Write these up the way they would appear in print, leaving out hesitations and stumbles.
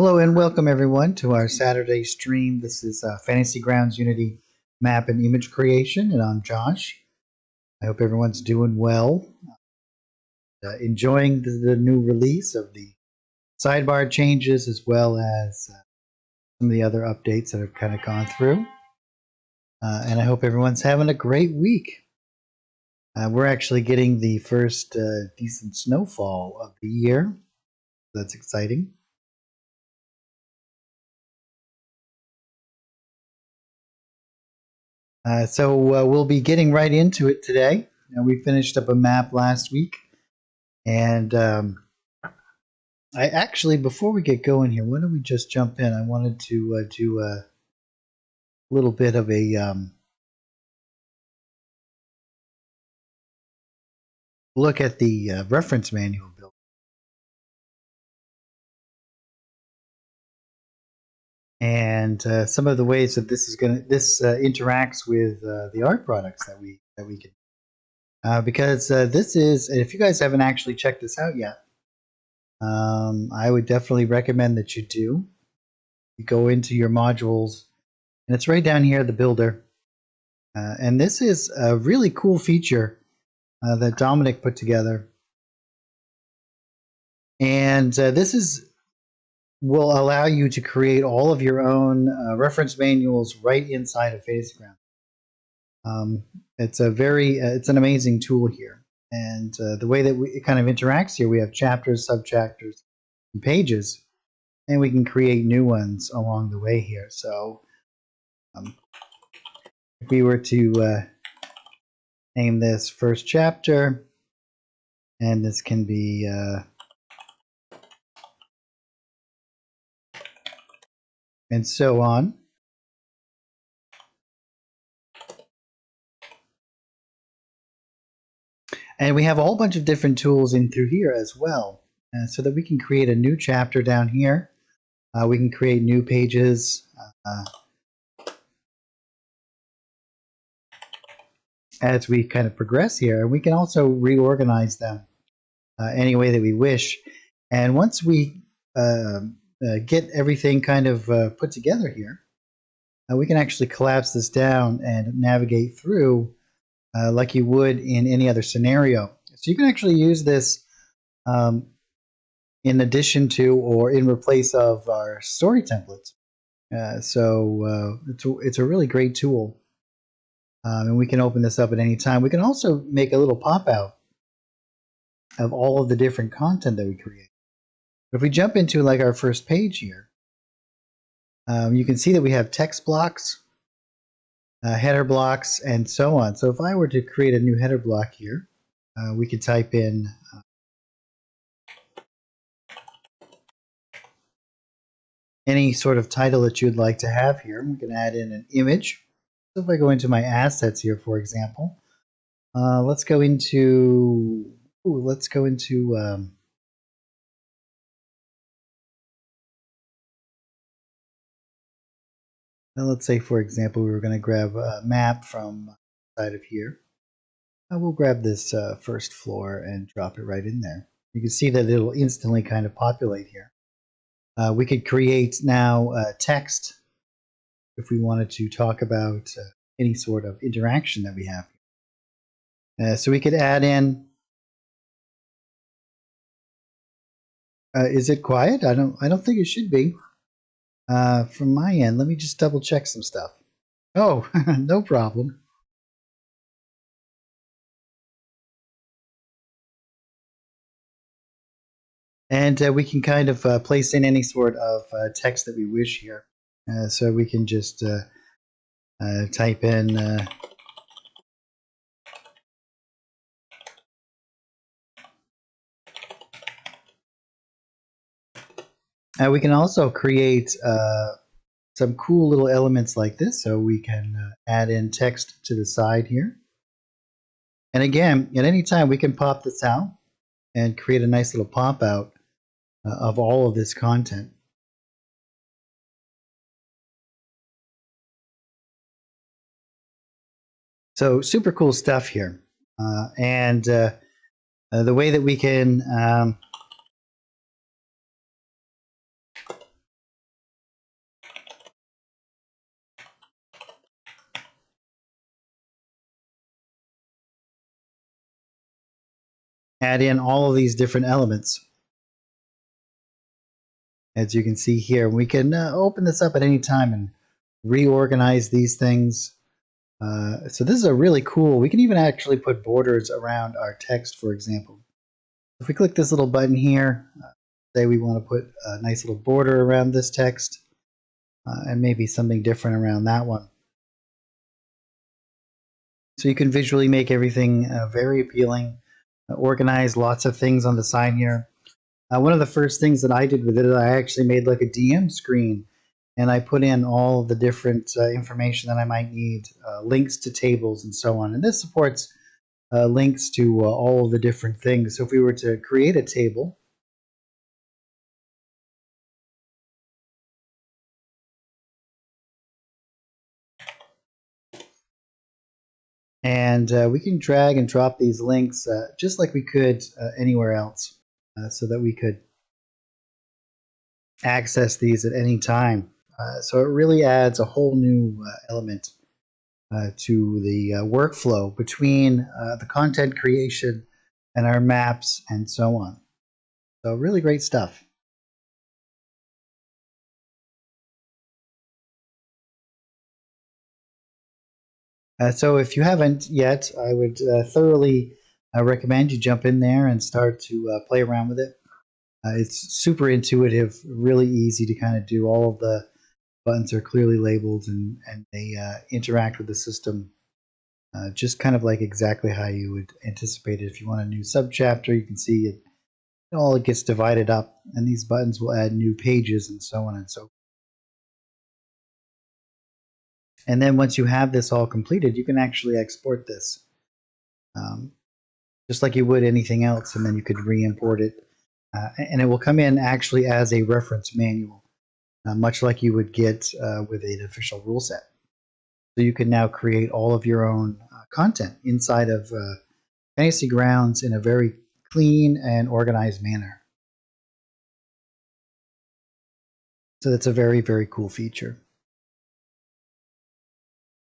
Hello and welcome everyone to our Saturday stream. This is Fantasy Grounds Unity map and image creation, and I'm Josh. I hope everyone's doing well, enjoying the new release of the sidebar changes as well as some of the other updates that have kind of gone through. And I hope everyone's having a great week. We're actually getting the first decent snowfall of the year. That's exciting. So we'll be getting right into it today. We finished up a map last week, and I actually, before we get going here, why don't we just jump in? I wanted to do a little bit of a look at the reference manual build. And some of the ways that this interacts with the art products that we can, because this is, and if you guys haven't actually checked this out yet, I would definitely recommend that you do. You go into your modules, and it's right down here, the builder, and this is a really cool feature that Dominic put together, and will allow you to create all of your own reference manuals right inside of Fantasy Grounds. It's an amazing tool here, and the way that it kind of interacts here, we have chapters, subchapters, and pages, and we can create new ones along the way here. So if we were to name this first chapter, and this can be and so on. And we have a whole bunch of different tools in through here as well, so that we can create a new chapter down here. We can create new pages as we kind of progress here. And we can also reorganize them any way that we wish. And once we get everything kind of put together here, we can actually collapse this down and navigate through like you would in any other scenario. So you can actually use this in addition to or in replace of our story templates. So it's a really great tool. And we can open this up at any time. We can also make a little pop-out of all of the different content that we create. If we jump into like our first page here, you can see that we have text blocks, header blocks, and so on. So if I were to create a new header block here, we could type in any sort of title that you'd like to have here. We can add in an image. So if I go into my assets here, for example, let's go into let's say, for example, we were going to grab a map from inside of here. We'll grab this first floor and drop it right in there. You can see that it'll instantly kind of populate here. We could create now text if we wanted to talk about any sort of interaction that we have. So we could add in. Is it quiet? I don't think it should be. From my end, let me just double check some stuff. Oh, no problem. And we can kind of place in any sort of text that we wish here. So we can just type in we can also create some cool little elements like this. So we can add in text to the side here. And again, at any time, we can pop this out and create a nice little pop out of all of this content. So super cool stuff here. And the way that we can add in all of these different elements. As you can see here, we can open this up at any time and reorganize these things. So this is a really cool, we can even actually put borders around our text, for example. If we click this little button here, say we want to put a nice little border around this text, and maybe something different around that one. So you can visually make everything very appealing, organize lots of things on the side here. One of the first things that I did with it, I actually made like a DM screen, and I put in all the different information that I might need, links to tables and so on. And this supports links to all of the different things. So if we were to create a table, and we can drag and drop these links just like we could anywhere else, so that we could access these at any time. So it really adds a whole new element to the workflow between the content creation and our maps and so on. So really great stuff. So if you haven't yet, I would thoroughly recommend you jump in there and start to play around with it. It's super intuitive, really easy to kind of do. All of the buttons are clearly labeled, and they interact with the system just kind of like exactly how you would anticipate it. If you want a new subchapter, you can see it all gets divided up, and these buttons will add new pages and so on and so forth. And then once you have this all completed, you can actually export this um, just like you would anything else, and then you could re-import it, and it will come in actually as a reference manual, much like you would get with an official rule set. So you can now create all of your own content inside of Fantasy Grounds in a very clean and organized manner. So that's a very, very cool feature.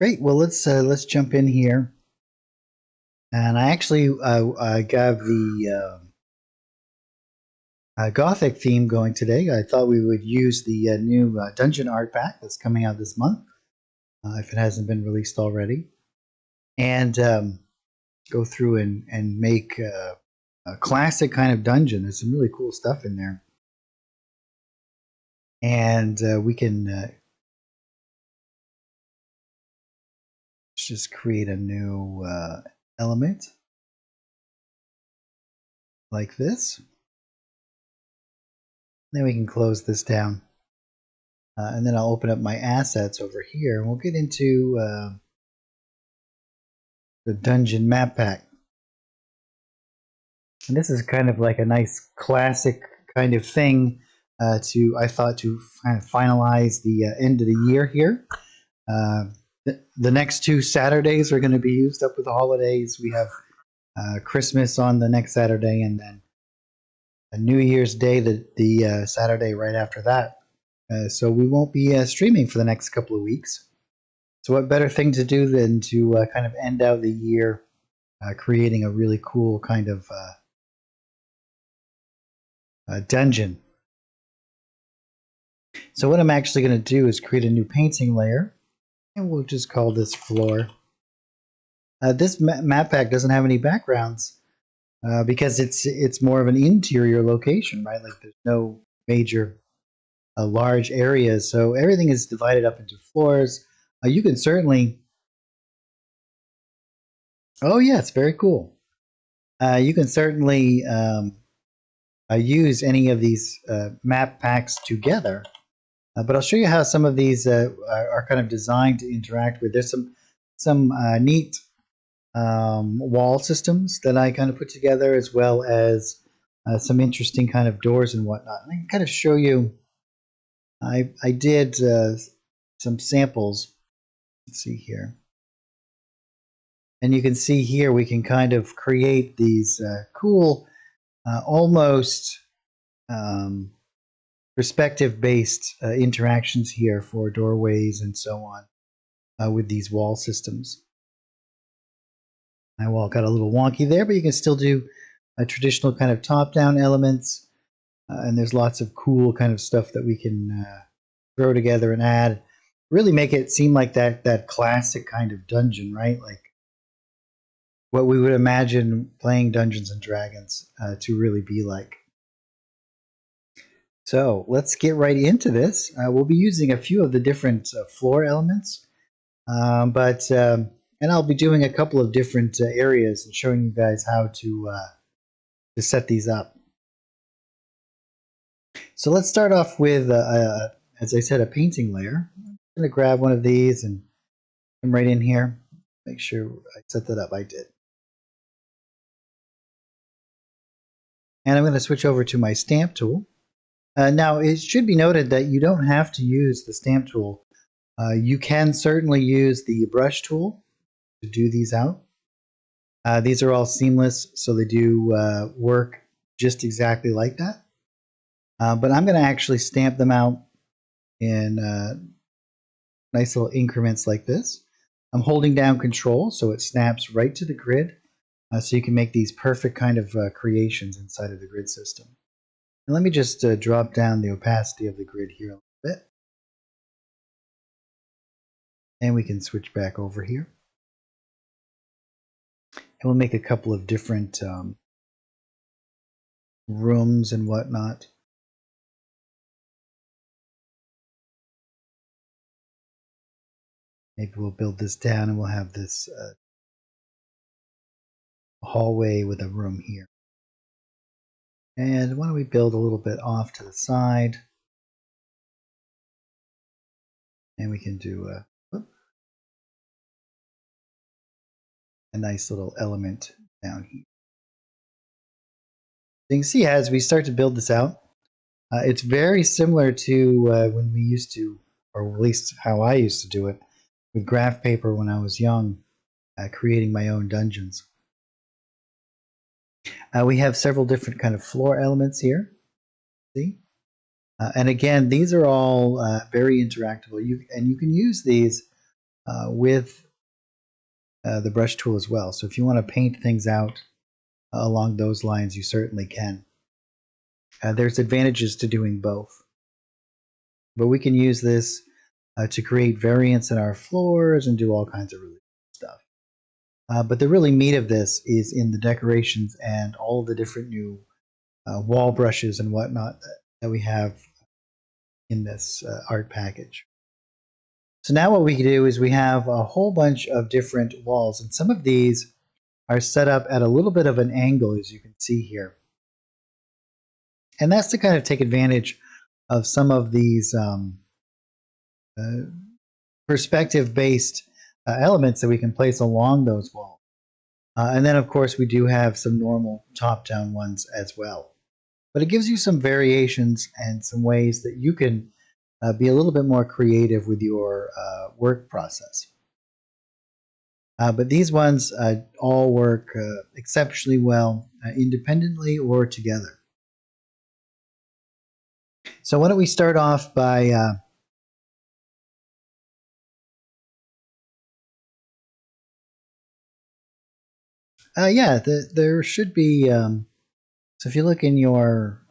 Great. Well, let's jump in here. And I actually got the Gothic theme going today. I thought we would use the new Dungeon Art Pack that's coming out this month, if it hasn't been released already, and go through and make a classic kind of dungeon. There's some really cool stuff in there. And we can just create a new element like this. Then we can close this down. And then I'll open up my assets over here, and we'll get into the dungeon map pack. And this is kind of like a nice classic kind of thing I thought to kind of finalize the end of the year here. The next 2 Saturdays are going to be used up with the holidays. We have Christmas on the next Saturday, and then a New Year's Day, the Saturday right after that. So we won't be streaming for the next couple of weeks. So what better thing to do than to kind of end out the year creating a really cool kind of dungeon. So what I'm actually going to do is create a new painting layer, and we'll just call this floor. This map pack doesn't have any backgrounds because it's more of an interior location, right? Like there's no major large areas, so everything is divided up into floors. You can certainly, oh yes, very cool. You can certainly use any of these map packs together, but I'll show you how some of these are kind of designed to interact with. There's some neat wall systems that I kind of put together, as well as some interesting kind of doors and whatnot. And I can kind of show you. I did some samples. Let's see here. And you can see here we can kind of create these cool, almost perspective-based interactions here for doorways and so on with these wall systems. My wall got a little wonky there, but you can still do traditional kind of top-down elements, and there's lots of cool kind of stuff that we can throw together and add. Really make it seem like that classic kind of dungeon, right? Like what we would imagine playing Dungeons and Dragons to really be like. So let's get right into this. We'll be using a few of the different floor elements, and I'll be doing a couple of different areas and showing you guys how to set these up. So let's start off with, as I said, a painting layer. I'm going to grab one of these and come right in here. Make sure I set that up. I did. And I'm going to switch over to my stamp tool. Now, it should be noted that you don't have to use the stamp tool. You can certainly use the brush tool to do these out. These are all seamless, so they do work just exactly like that. But I'm going to actually stamp them out in nice little increments like this. I'm holding down Control so it snaps right to the grid, so you can make these perfect kind of creations inside of the grid system. And let me just drop down the opacity of the grid here a little bit. And we can switch back over here. And we'll make a couple of different rooms and whatnot. Maybe we'll build this down and we'll have this hallway with a room here. And why don't we build a little bit off to the side. And we can do a nice little element down here. You can see as we start to build this out, it's very similar to when we used to, or at least how I used to do it, with graph paper when I was young, creating my own dungeons. We have several different kind of floor elements here. See? And again, these are all very interactable. You can use these with the brush tool as well. So if you want to paint things out along those lines, you certainly can. There's advantages to doing both. But we can use this to create variants in our floors and do all kinds of really cool stuff. But the really meat of this is in the decorations and all the different new wall brushes and whatnot that we have in this art package. So now what we can do is we have a whole bunch of different walls, and some of these are set up at a little bit of an angle, as you can see here. And that's to kind of take advantage of some of these perspective-based elements that we can place along those walls. And then, of course, we do have some normal top-down ones as well. But it gives you some variations and some ways that you can be a little bit more creative with your work process. But these ones all work exceptionally well independently or together. So why don't we start off by there should be so if you look in your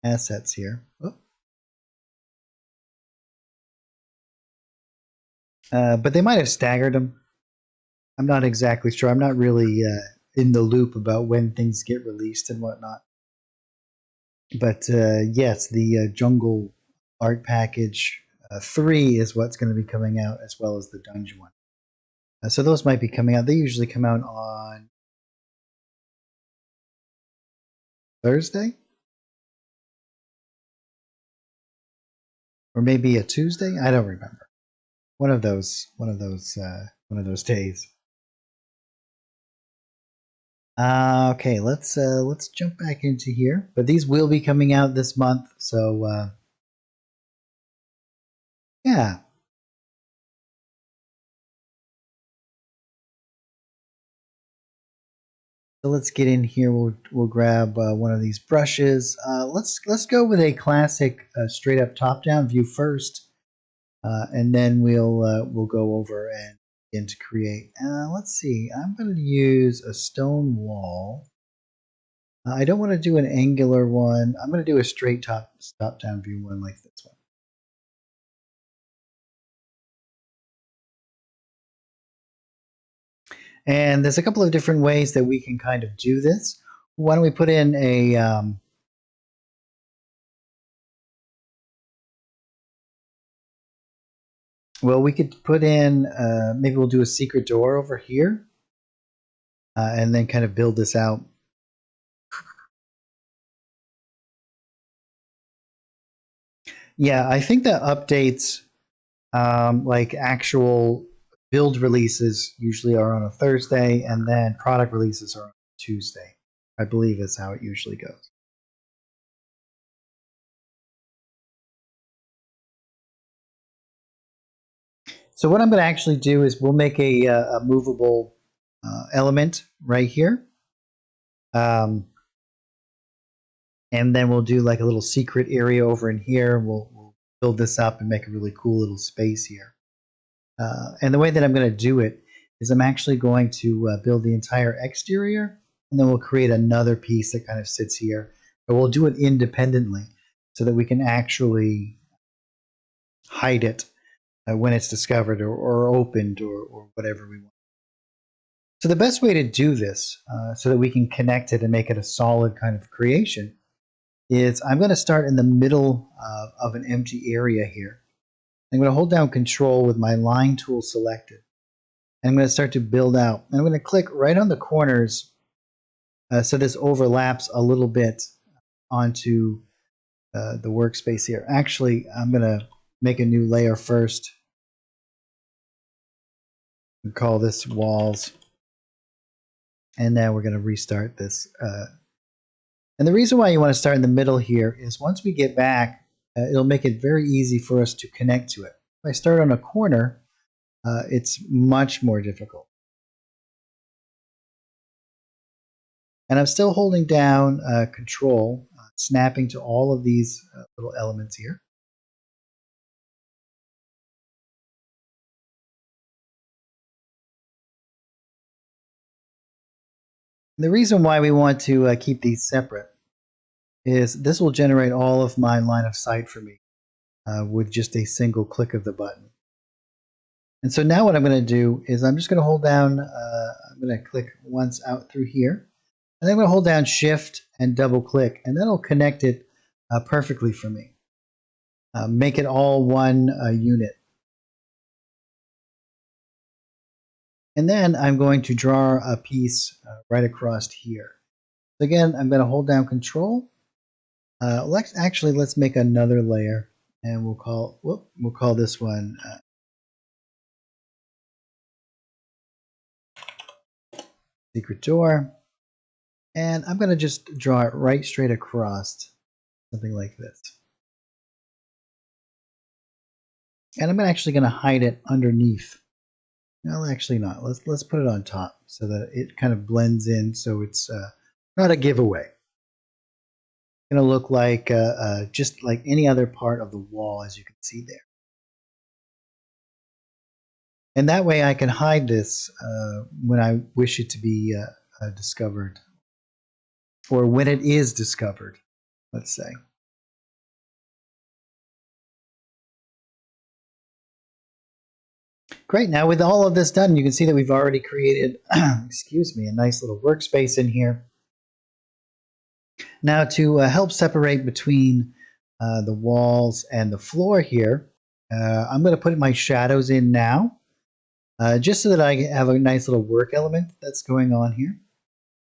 assets here, but they might have staggered them. I'm not exactly sure. I'm not really in the loop about when things get released and whatnot. But yes, the Jungle Art Package 3 is what's going to be coming out, as well as the Dungeon one. So those might be coming out. They usually come out on Thursday, or maybe a Tuesday. I don't remember. One of those days. Okay, let's jump back into here. But these will be coming out this month, so yeah. So let's get in here. We'll grab one of these brushes. Let's go with a classic straight up top down view first, and then we'll go over and begin to create. Let's see. I'm going to use a stone wall. I don't want to do an angular one. I'm going to do a straight top-down view one like this one. And there's a couple of different ways that we can kind of do this. Why don't we put in a well, we could put in maybe we'll do a secret door over here, and then kind of build this out. Yeah, I think that updates, like actual build releases, usually are on a Thursday, and then product releases are on Tuesday. I believe is how it usually goes. So what I'm going to actually do is we'll make a movable element right here. And then we'll do like a little secret area over in here. We'll build this up and make a really cool little space here. And the way that I'm going to do it is I'm actually going to build the entire exterior, and then we'll create another piece that kind of sits here. But we'll do it independently so that we can actually hide it when it's discovered or opened or whatever we want. So the best way to do this so that we can connect it and make it a solid kind of creation is I'm going to start in the middle of an empty area here. I'm going to hold down Control with my line tool selected. And I'm going to start to build out. And I'm going to click right on the corners so this overlaps a little bit onto the workspace here. Actually, I'm going to make a new layer first. And call this walls. And then we're going to restart this. And the reason why you want to start in the middle here is once we get back, it'll make it very easy for us to connect to it. If I start on a corner, it's much more difficult. And I'm still holding down Control, snapping to all of these little elements here. And the reason why we want to keep these separate is this will generate all of my line of sight for me with just a single click of the button. And so now what I'm going to do is I'm just going to hold down, I'm going to click once out through here. And then I'm going to hold down Shift and double click, and that'll connect it perfectly for me. Make it all one unit. And then I'm going to draw a piece right across here. So again, I'm going to hold down Control. Let's make another layer, and we'll call this one Secret Door. And I'm going to just draw it right straight across, something like this. And I'm actually going to hide it underneath. No, actually not. Let's put it on top so that it kind of blends in, so it's not a giveaway. It's going to look like just like any other part of the wall, as you can see there. And that way I can hide this when I wish it to be discovered, or when it is discovered, let's say. Great. Now with all of this done, you can see that we've already created, excuse me, a nice little workspace in here. Now to help separate between the walls and the floor here, I'm going to put my shadows in now, just so that I have a nice little work element that's going on here.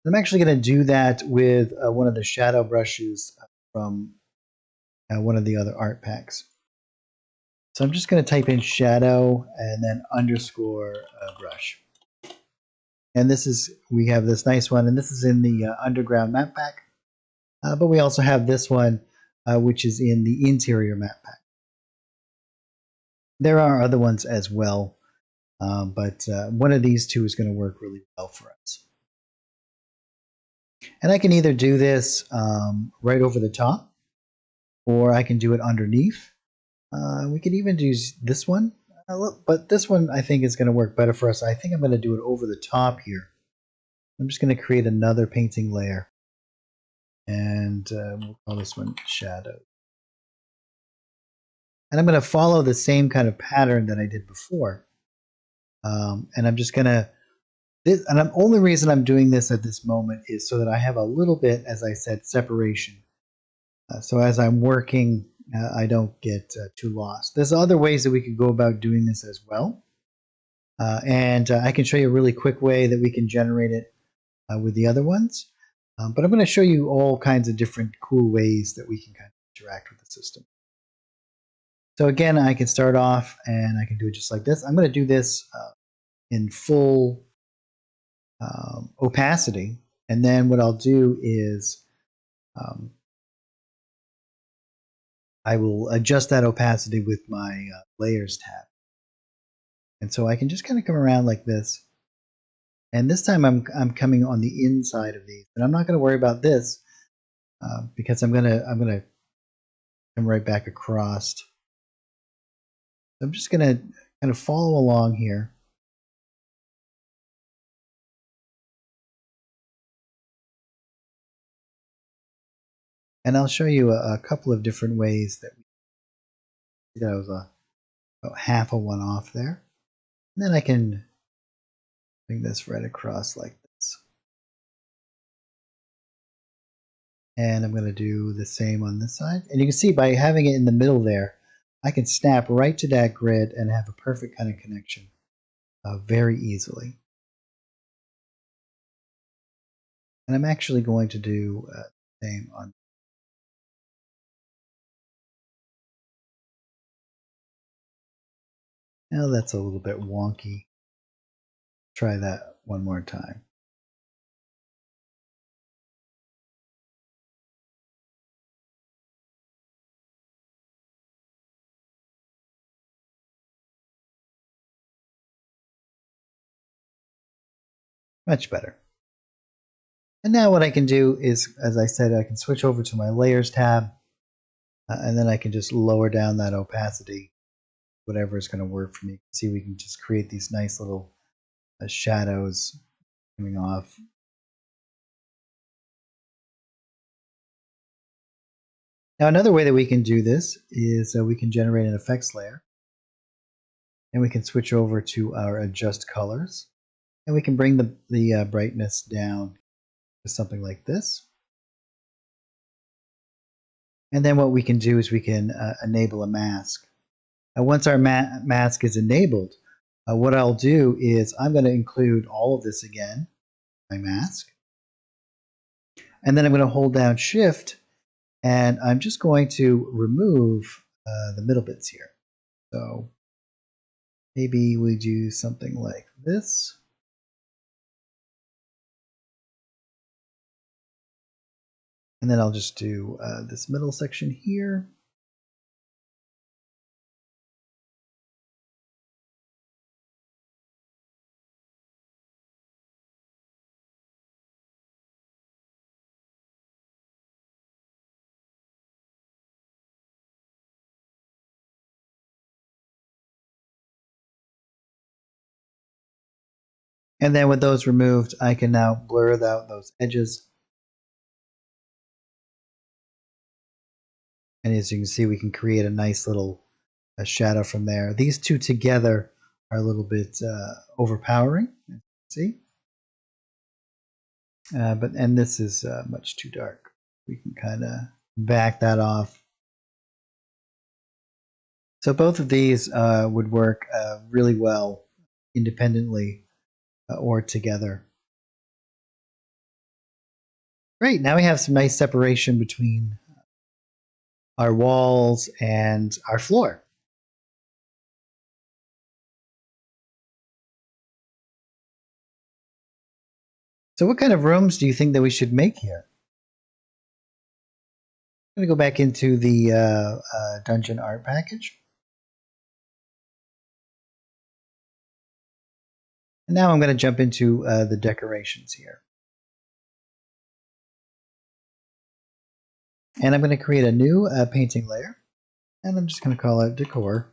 I'm actually going to do that with one of the shadow brushes from one of the other art packs. So I'm just going to type in shadow and then underscore brush. And this is, we have this nice one, and this is in the underground map pack. But we also have this one, which is in the interior map pack. There are other ones as well, but one of these two is going to work really well for us. And I can either do this right over the top, or I can do it underneath. We could even do this one, but this one I think is going to work better for us. I think I'm going to do it over the top here. I'm just going to create another painting layer. and we'll call this one shadow. And I'm going to follow the same kind of pattern that I did before. And I'm just going to, and the only reason I'm doing this at this moment is so that I have a little bit, as I said, separation. So as I'm working, I don't get too lost. There's other ways that we could go about doing this as well. And I can show you a really quick way that we can generate it with the other ones. But I'm going to show you all kinds of different cool ways that we can kind of interact with the system. So again, I can start off and I can do it just like this. I'm going to do this in full opacity. And then what I'll do is I will adjust that opacity with my layers tab. And so I can just kind of come around like this. And this time I'm coming on the inside of these. And I'm not going to worry about this because I'm gonna come right back across. I'm just going to kind of follow along here. And I'll show you a couple of different ways that I was about half of one off there. And then I can bring this right across like this. And I'm going to do the same on this side. And you can see by having it in the middle there, I can snap right to that grid and have a perfect kind of connection very easily. And I'm actually going to do the same on. Now that's a little bit wonky. Try that one more time. Much better. And now what I can do is, as I said, I can switch over to my layers tab, and then I can just lower down that opacity, whatever is going to work for me. See, we can just create these nice little shadows coming off. Now another way that we can do this is we can generate an effects layer, and we can switch over to our adjust colors, and we can bring the brightness down to something like this. And then what we can do is we can enable a mask. And once our mask is enabled, what I'll do is I'm going to include all of this again, my mask. And then I'm going to hold down Shift, and I'm just going to remove the middle bits here. So maybe we do something like this. And then I'll just do this middle section here. And then with those removed, I can now blur out those edges. And as you can see, we can create a nice little shadow from there. These two together are a little bit overpowering, as you can see. And this is much too dark. We can kind of back that off. So both of these would work really well independently or together. Great, now we have some nice separation between our walls and our floor. So what kind of rooms do you think that we should make here? I'm going to go back into the dungeon art package. And now I'm going to jump into the decorations here. And I'm going to create a new painting layer. And I'm just going to call it decor.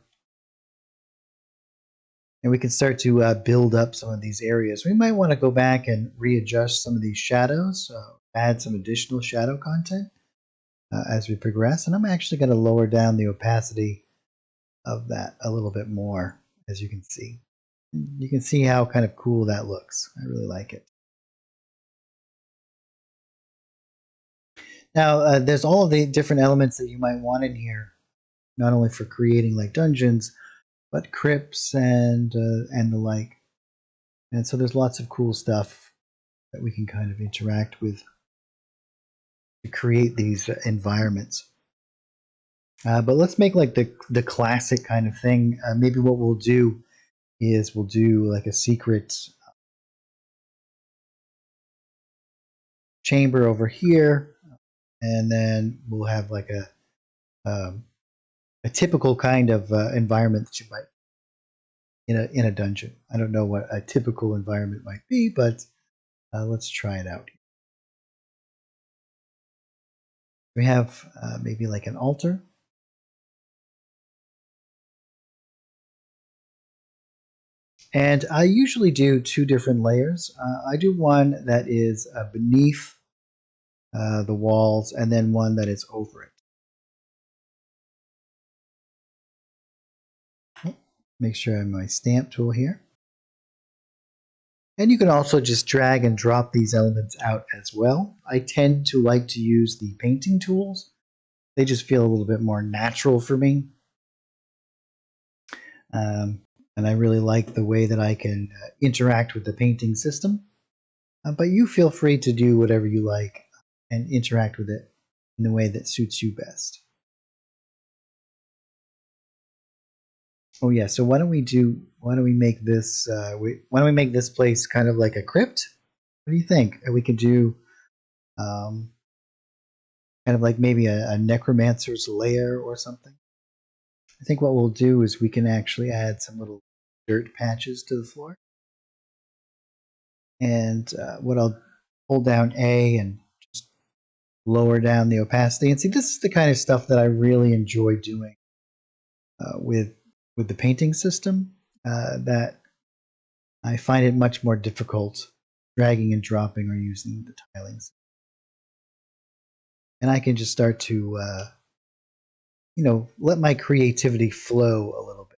And we can start to build up some of these areas. We might want to go back and readjust some of these shadows, add some additional shadow content. as we progress. And I'm actually going to lower down the opacity of that a little bit more, as you can see. You can see how kind of cool that looks. I really like it. Now, there's all of the different elements that you might want in here, not only for creating like dungeons, but crypts and the like. And so there's lots of cool stuff that we can kind of interact with to create these environments. But let's make like the classic kind of thing. Maybe what we'll do is we'll do like a secret chamber over here, and then we'll have like a typical kind of environment that you might in a dungeon. I don't know what a typical environment might be, but let's try it out. We have maybe like an altar. And I usually do two different layers. I do one that is beneath the walls, and then one that is over it. Make sure I have my stamp tool here. And you can also just drag and drop these elements out as well. I tend to like to use the painting tools. They just feel a little bit more natural for me. And I really like the way that I can interact with the painting system. But you feel free to do whatever you like and interact with it in the way that suits you best. Oh yeah, so why don't we make this why don't we make this place kind of like a crypt? What do you think? We could do um, kind of like maybe a necromancer's lair or something. I think what we'll do is we can actually add some little dirt patches to the floor. And what I'll hold down A and just lower down the opacity. And see, this is the kind of stuff that I really enjoy doing with the painting system. That I find it much more difficult dragging and dropping or using the tilings. And I can just start to, let my creativity flow a little bit.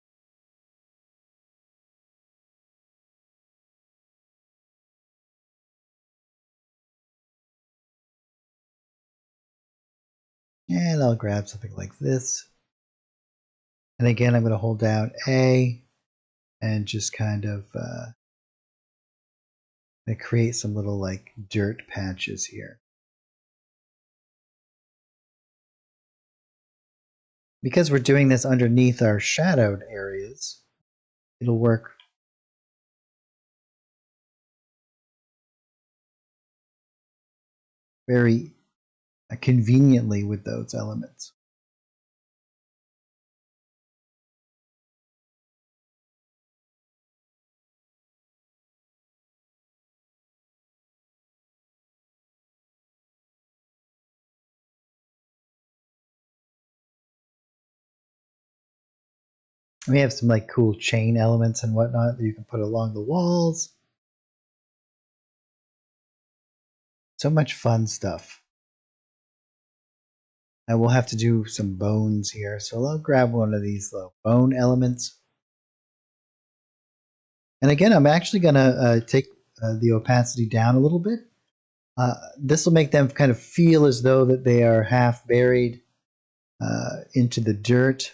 And I'll grab something like this. And again, I'm going to hold down A and just kind of create some little like dirt patches here. Because we're doing this underneath our shadowed areas, it'll work very conveniently with those elements. We have some like cool chain elements and whatnot that you can put along the walls. So much fun stuff. And we'll have to do some bones here. So I'll grab one of these little bone elements. And again, I'm actually going to take the opacity down a little bit. This will make them kind of feel as though that they are half buried into the dirt.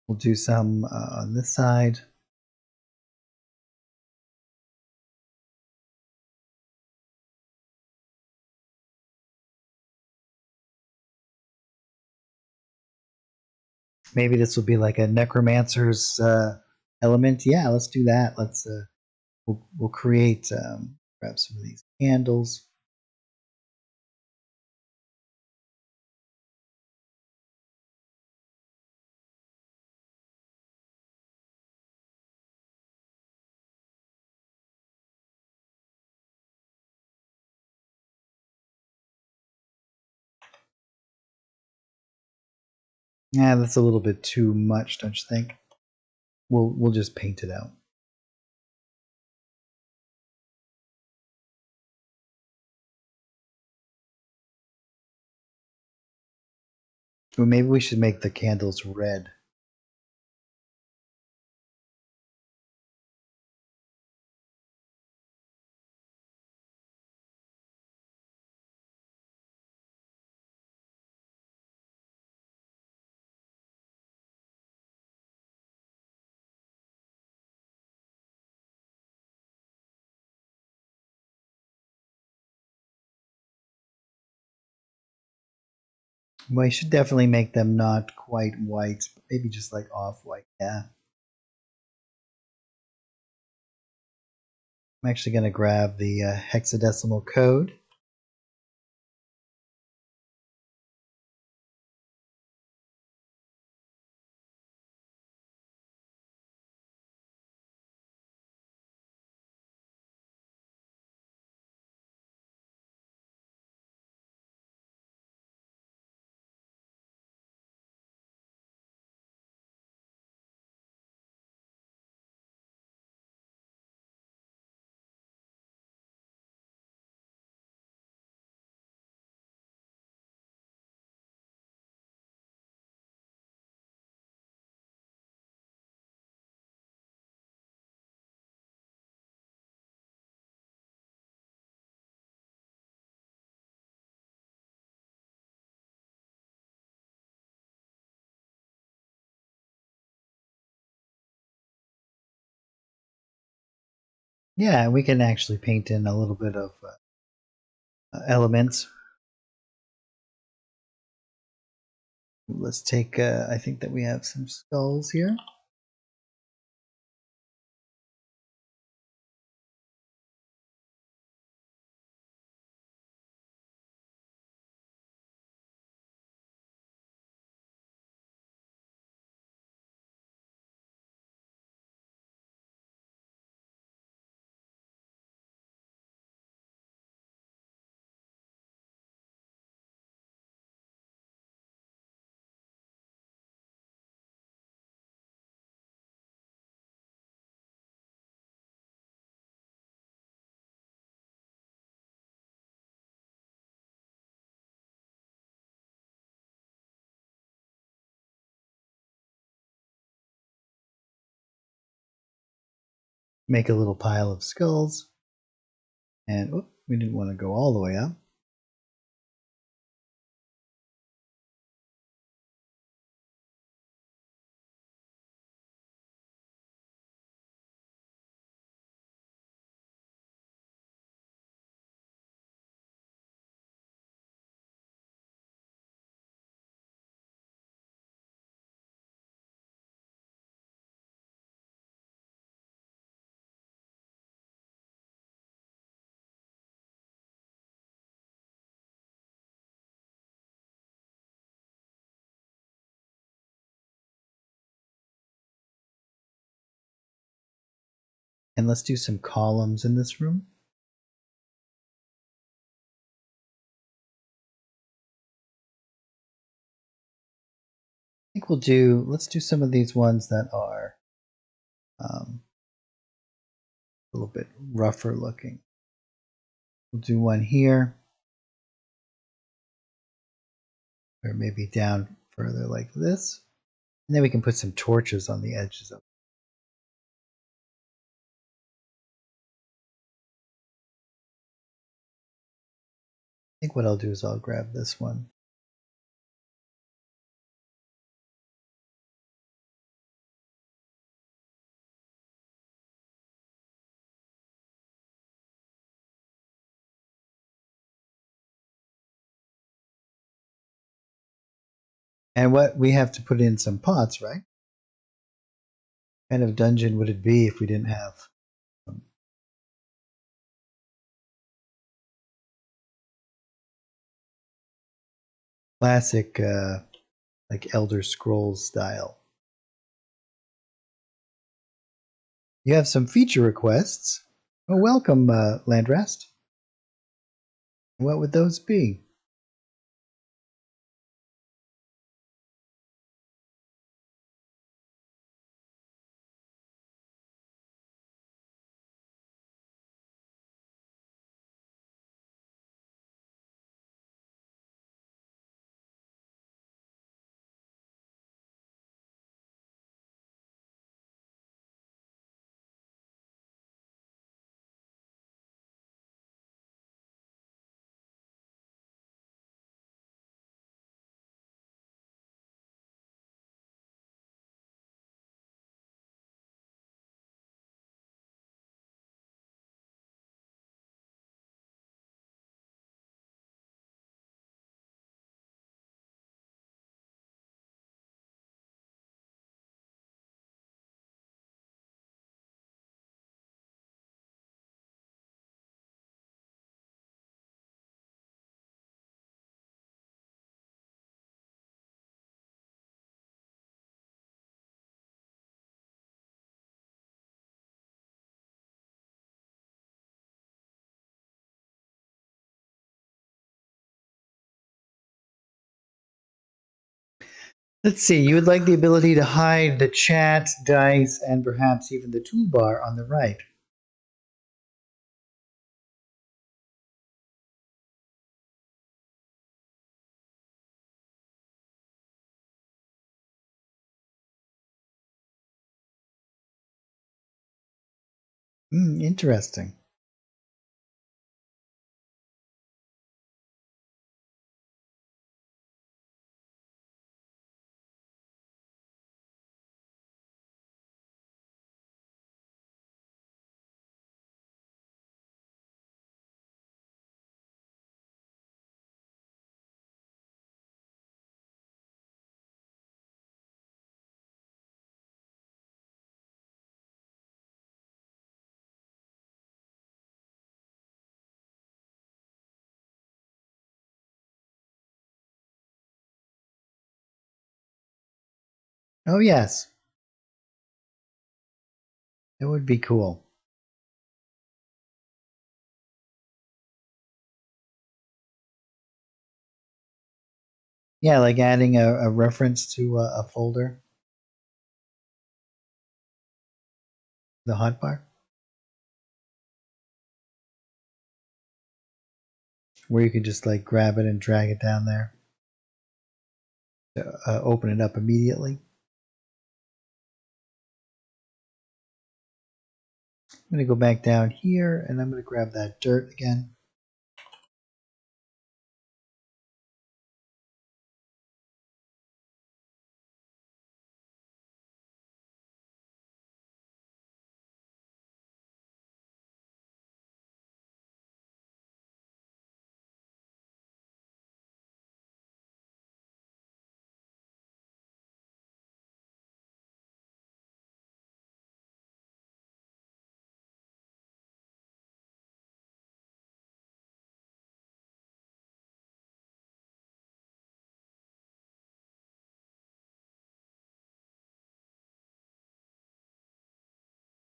We'll do some on this side. Maybe this will be like a necromancer's element. Yeah, let's do that. Let's we'll create grab some of these candles. Yeah, that's a little bit too much, don't you think? We'll just paint it out. Or maybe we should make the candles red. Well, I should definitely make them not quite white, but maybe just like off-white. Yeah. I'm actually going to grab the hexadecimal code. Yeah, we can actually paint in a little bit of elements. Let's take, I think that we have some skulls here. Make a little pile of skulls. And whoop, we didn't want to go all the way up. And let's do some columns in this room. I think let's do some of these ones that are a little bit rougher looking. We'll do one here, or maybe down further like this. And then we can put some torches on the edges of it. I think what I'll do is I'll grab this one. And what we have to put in some pots, right? What kind of dungeon would it be if we didn't have them? Classic, like Elder Scrolls style. You have some feature requests. Oh, welcome, Landrast. What would those be? Let's see, you would like the ability to hide the chat, dice, and perhaps even the toolbar on the right. Interesting. Oh, yes. That would be cool. Yeah, like adding a reference to a folder, the hotbar, where you could just like grab it and drag it down there to open it up immediately. I'm going to go back down here and I'm going to grab that dirt again.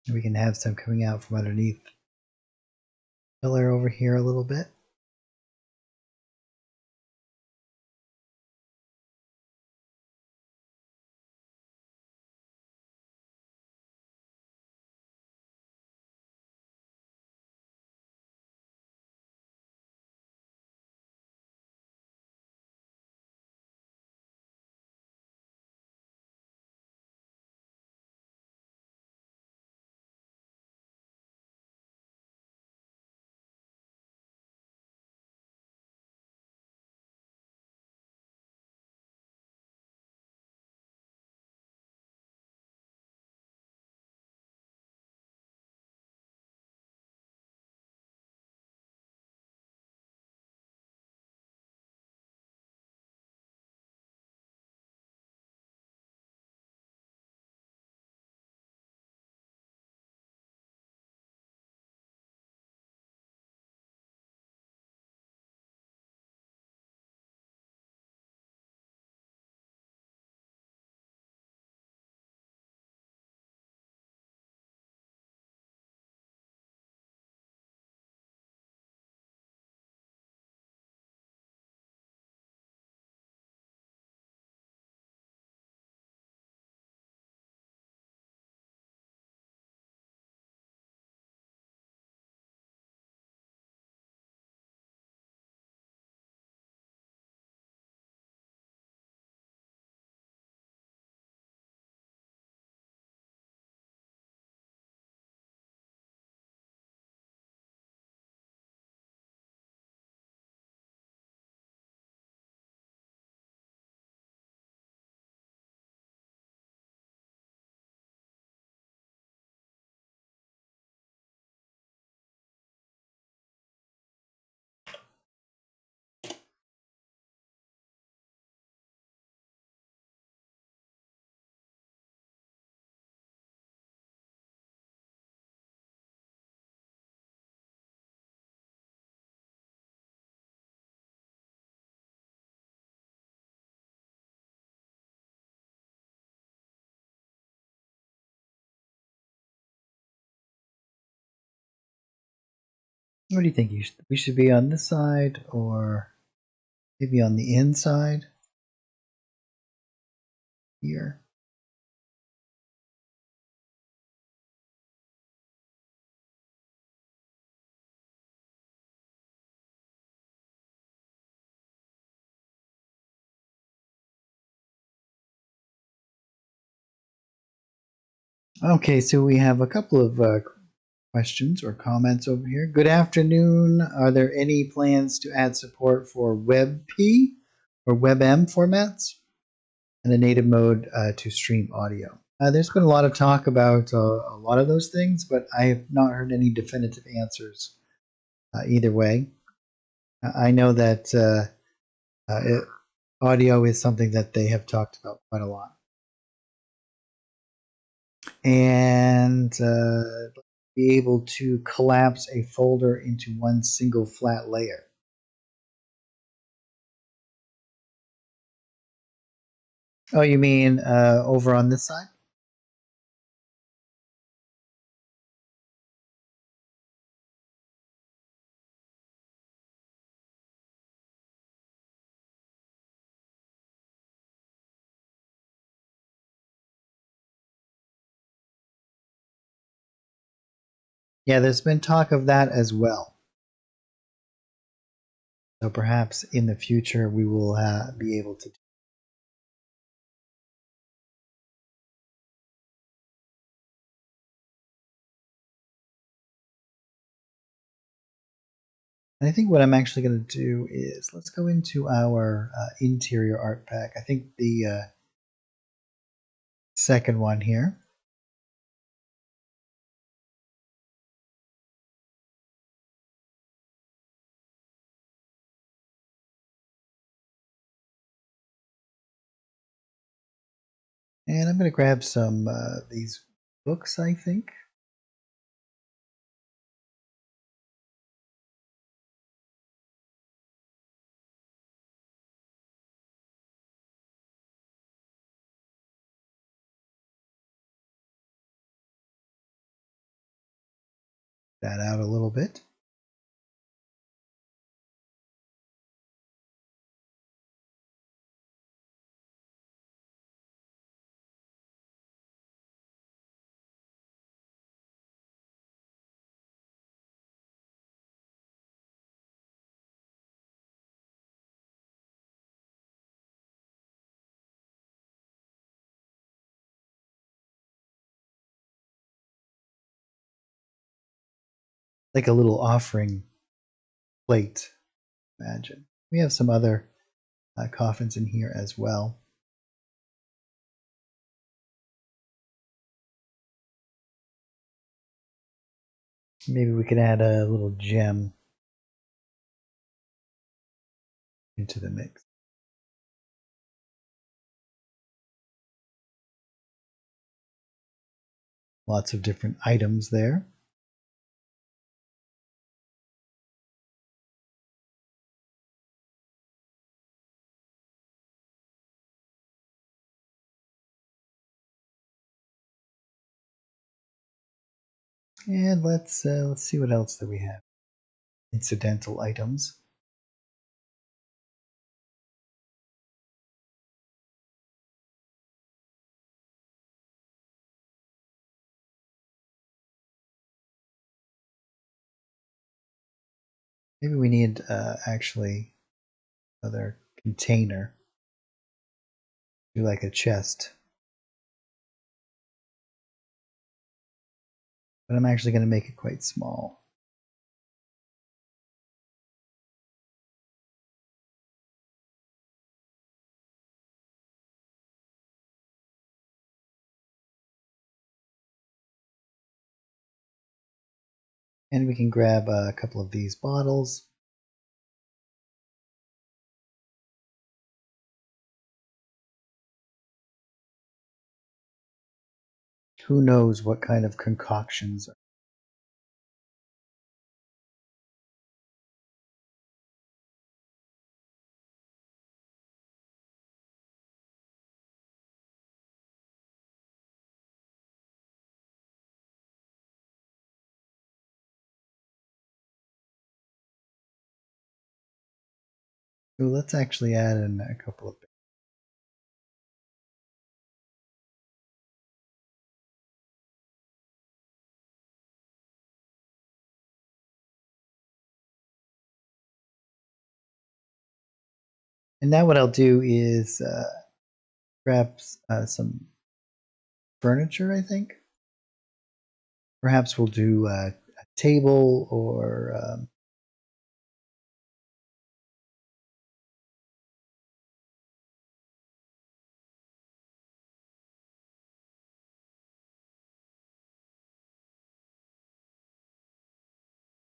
And we can have some coming out from underneath the pillar over here a little bit. What do you think? We should be on this side or maybe on the inside? here. Okay, so we have a couple of questions or comments over here. Good afternoon. Are there any plans to add support for WebP or WebM formats and a native mode to stream audio? There's been a lot of talk about a lot of those things, but I have not heard any definitive answers either way. I know that audio is something that they have talked about quite a lot. And be able to collapse a folder into one single flat layer. Oh, you mean over on this side? Yeah, there's been talk of that as well. So perhaps in the future we will be able to. And I think what I'm actually going to do is let's go into our interior art pack. I think the second one here. And I'm going to grab some these books, I think. That out a little bit. Like a little offering plate, imagine. We have some other coffins in here as well. Maybe we could add a little gem into the mix. Lots of different items there. And let's see what else that we have. Incidental items. Maybe we need actually another container. Do like a chest. But I'm actually going to make it quite small. And we can grab a couple of these bottles. Who knows what kind of concoctions. So let's actually add in a couple of. And now what I'll do is grab some furniture, I think. Perhaps we'll do a table or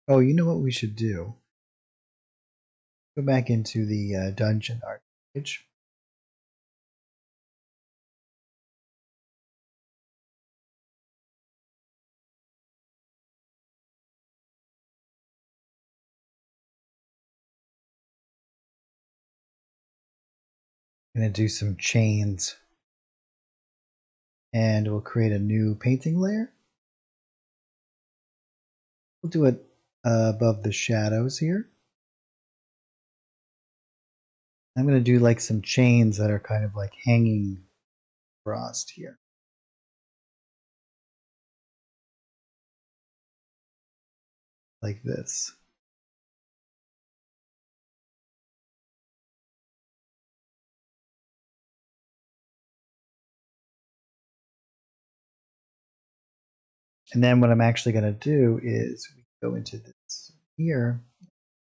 oh, you know what we should do? Go back into the dungeon art page. I'm going to do some chains. And we'll create a new painting layer. We'll do it above the shadows here. I'm going to do like some chains that are kind of like hanging across here. Like this. And then what I'm actually going to do is we go into this here.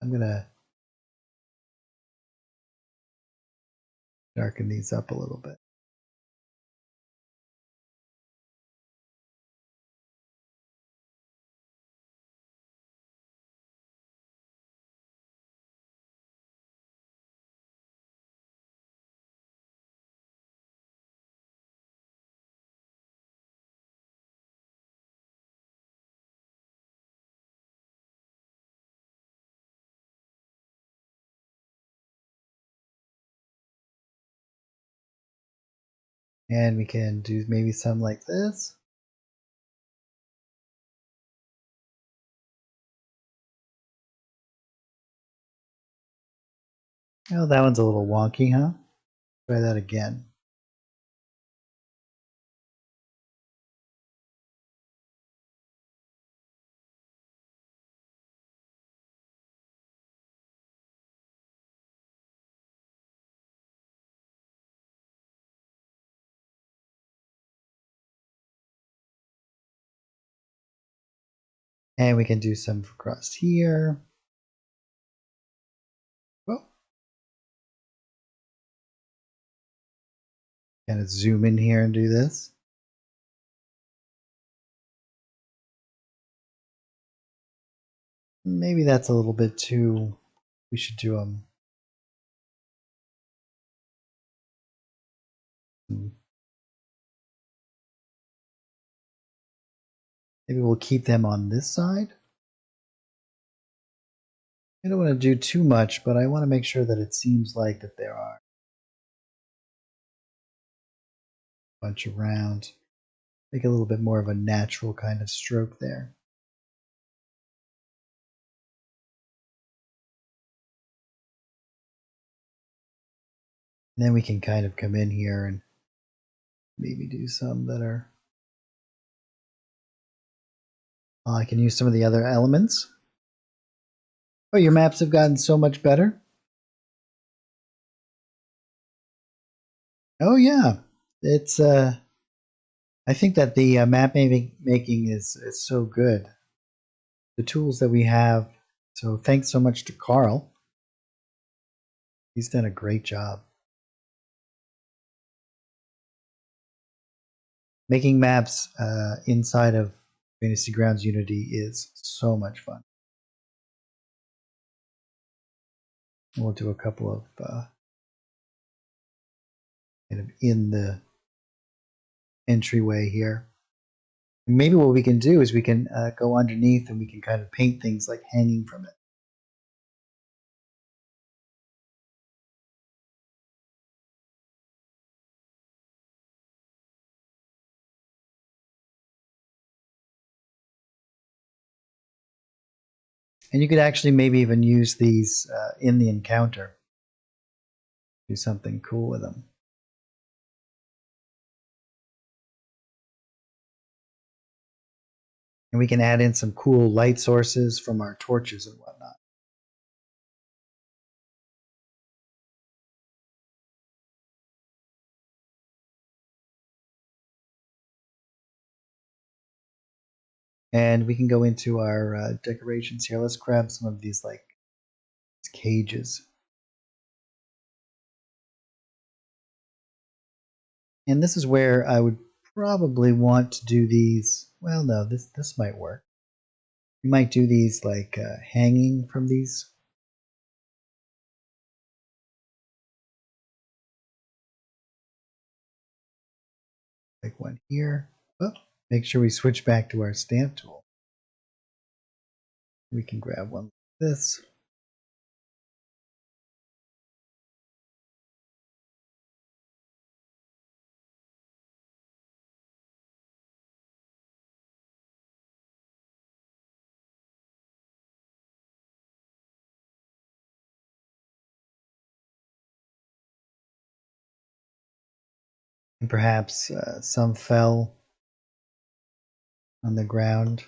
I'm going to darken these up a little bit. And we can do maybe some like this. Oh, that one's a little wonky, huh? Try that again. And we can do some across here. Well, kind of zoom in here and do this. Maybe that's a little bit too, we should do them. Maybe we'll keep them on this side. I don't want to do too much, but I want to make sure that it seems like that there are a bunch around. Make a little bit more of a natural kind of stroke there. And then we can kind of come in here and maybe do some that are... I can use some of the other elements. Oh, your maps have gotten so much better. Oh yeah, it's I think that the map making is so good. The tools that we have. So thanks so much to Carl. He's done a great job. Making maps inside of Fantasy Grounds Unity is so much fun. We'll do a couple of kind of in the entryway here. Maybe what we can do is we can go underneath and we can kind of paint things like hanging from it. And you could actually maybe even use these in the encounter. Do something cool with them. And we can add in some cool light sources from our torches and whatnot. And we can go into our decorations here. Let's grab some of these like cages. And this is where I would probably want to do these. Well, no, this might work. We might do these like hanging from these. Like one here. Oh, make sure we switch back to our stamp tool. We can grab one like this. And perhaps some fell on the ground.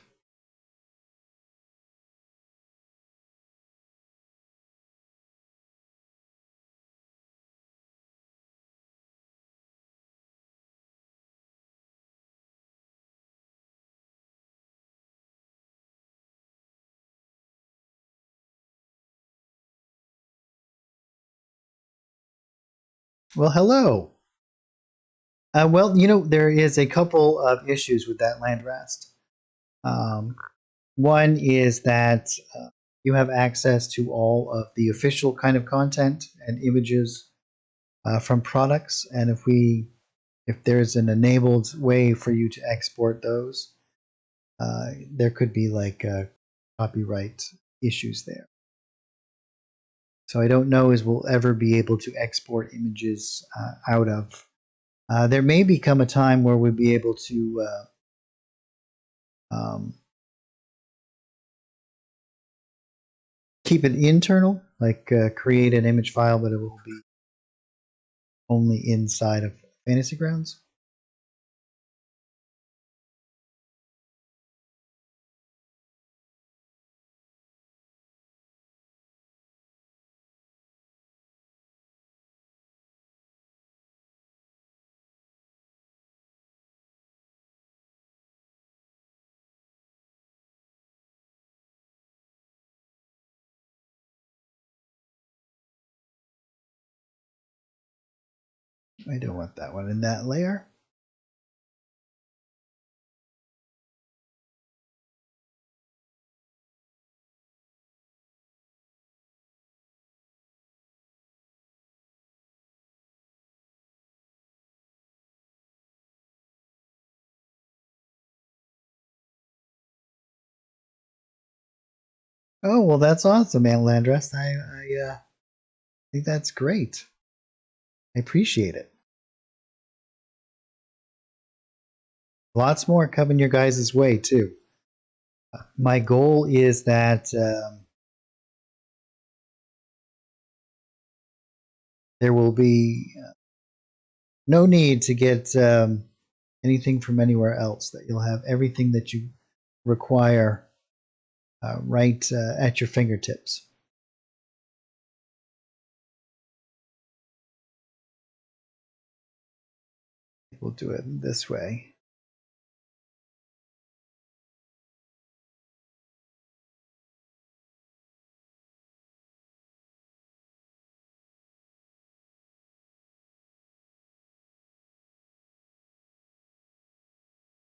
Well, hello. Well, you know, there is a couple of issues with that land rest. Um, One is that you have access to all of the official kind of content and images from products, and if there's an enabled way for you to export those, there could be like copyright issues there. So I don't know as we'll ever be able to export images out of. There may become a time where we'll be able to um, keep it internal, like create an image file, but it will be only inside of Fantasy Grounds. I don't want that one in that layer. Oh, well, that's awesome, Aunt Landress. I think that's great. I appreciate it. Lots more coming your guys' way, too. My goal is that there will be no need to get anything from anywhere else, that you'll have everything that you require right at your fingertips. We'll do it this way.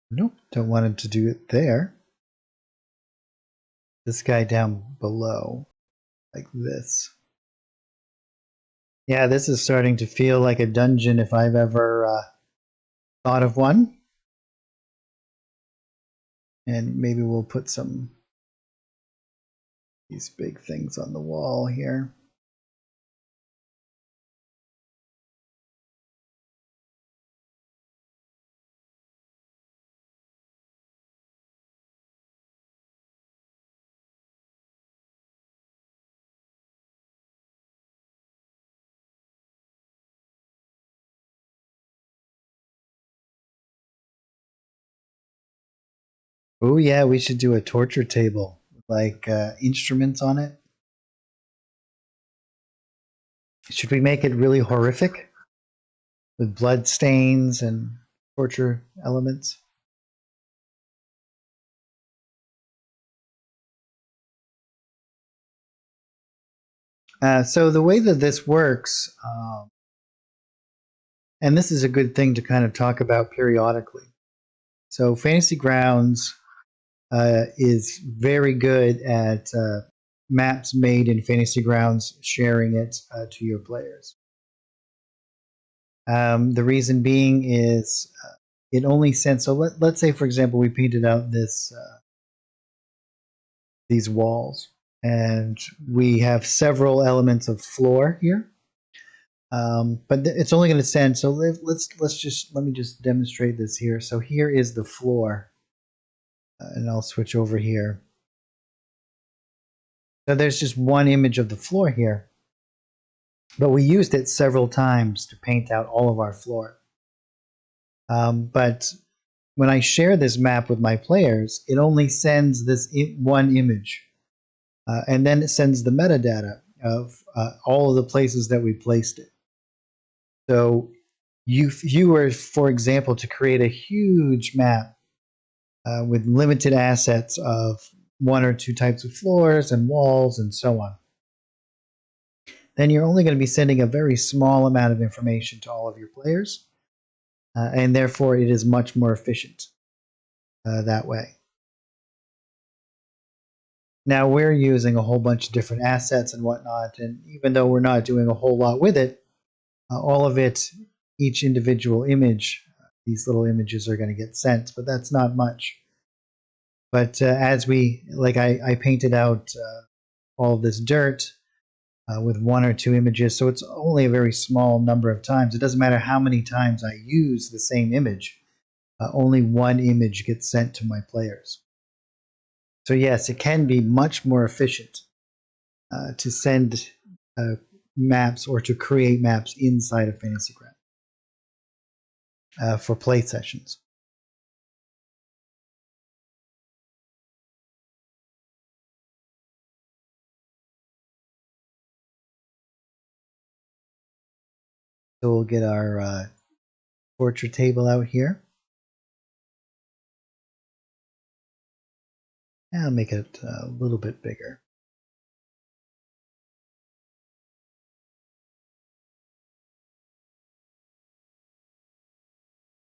Nope, don't want it to do it there. This guy down below, like this. Yeah, this is starting to feel like a dungeon if I've ever thought of one. And maybe we'll put some these big things on the wall here. Oh yeah, we should do a torture table with like instruments on it. Should we make it really horrific with blood stains and torture elements? So the way that this works, and this is a good thing to kind of talk about periodically. So Fantasy Grounds is very good at maps made in Fantasy Grounds, sharing it to your players. The reason being is it only sends. So let's say, for example, we painted out these walls, and we have several elements of floor here. But it's only going to send. So let me just demonstrate this here. So here is the floor, and I'll switch over here. So there's just one image of the floor here, but we used it several times to paint out all of our floor. But when I share this map with my players, it only sends this one image, and then it sends the metadata of all of the places that we placed it. So if you were, for example, to create a huge map with limited assets of one or two types of floors and walls and so on, then you're only going to be sending a very small amount of information to all of your players, and therefore it is much more efficient that way. Now we're using a whole bunch of different assets and whatnot, and even though we're not doing a whole lot with it, all of it, each individual image, these little images are going to get sent, but that's not much. But as I painted out all of this dirt with one or two images, so it's only a very small number of times. It doesn't matter how many times I use the same image, only one image gets sent to my players. So yes, it can be much more efficient to send maps or to create maps inside of Fantasy Ground for play sessions. So we'll get our portrait table out here. And I'll make it a little bit bigger.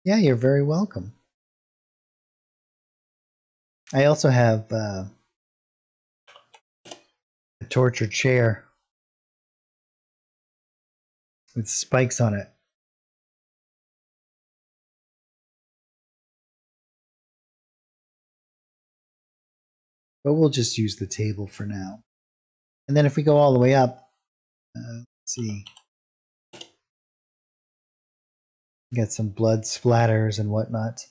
Yeah, you're very welcome. I also have a torture chair with spikes on it. But we'll just use the table for now. And then if we go all the way up, let's see. Get some blood splatters and whatnot.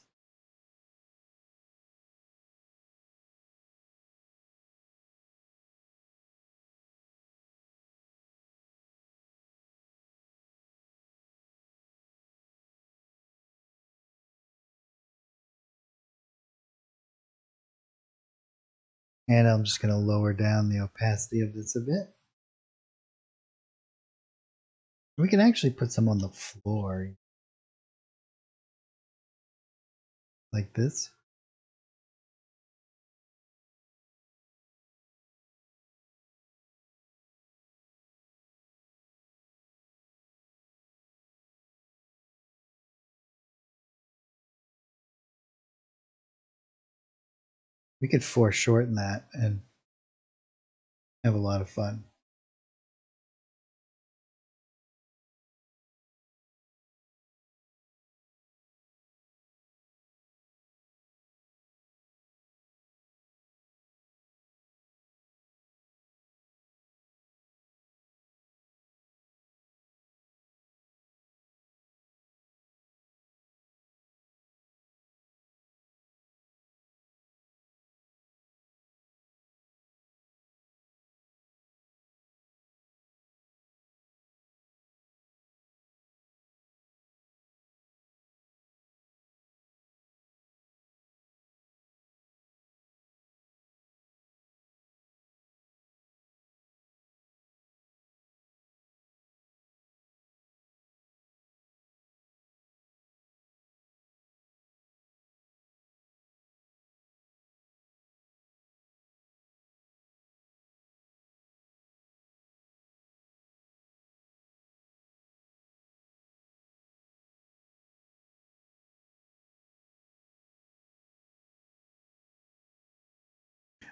And I'm just going to lower down the opacity of this a bit. We can actually put some on the floor, like this. We could foreshorten that and have a lot of fun.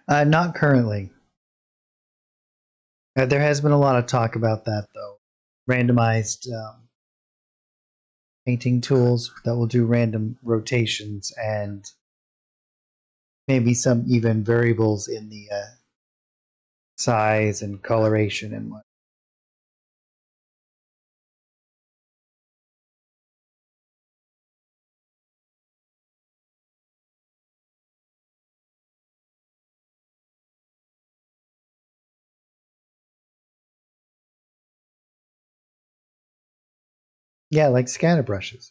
Not currently. There has been a lot of talk about that, though. Randomized painting tools that will do random rotations and maybe some even variables in the size and coloration and what. Yeah, like scatter brushes.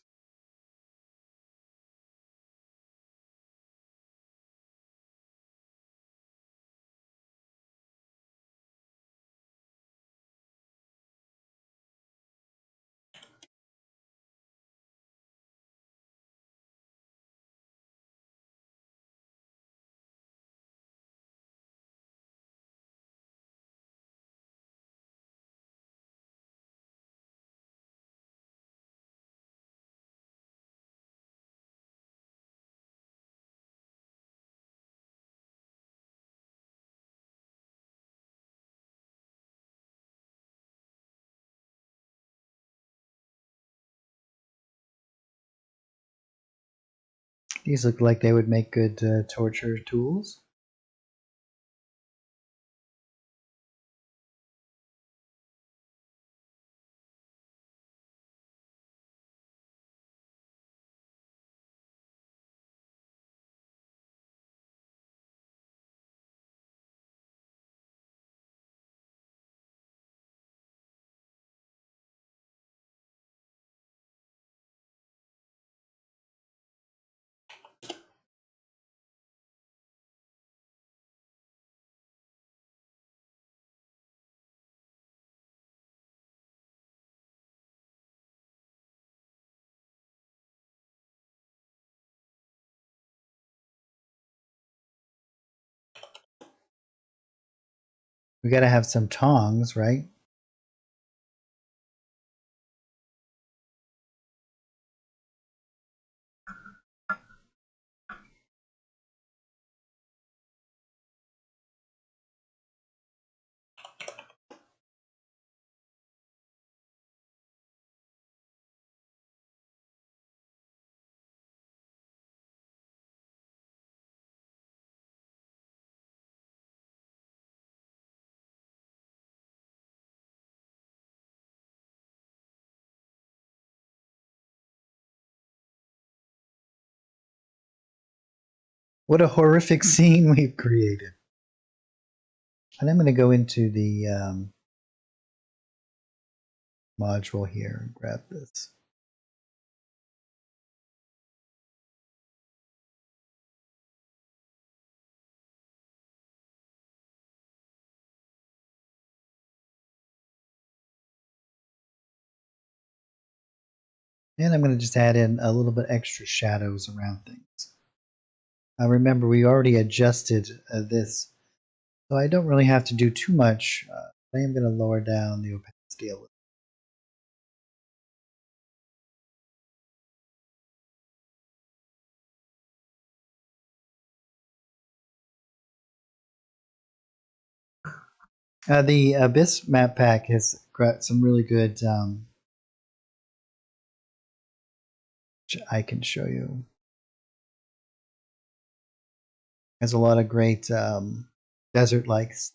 These look like they would make good torture tools. We got to have some tongs, right? What a horrific scene we've created. And I'm going to go into the module here and grab this. And I'm going to just add in a little bit extra shadows around things. Remember, we already adjusted this, so I don't really have to do too much. I am going to lower down the opacity a little. The Abyss map pack has got some really good, I can show you. Has a lot of great desert likes.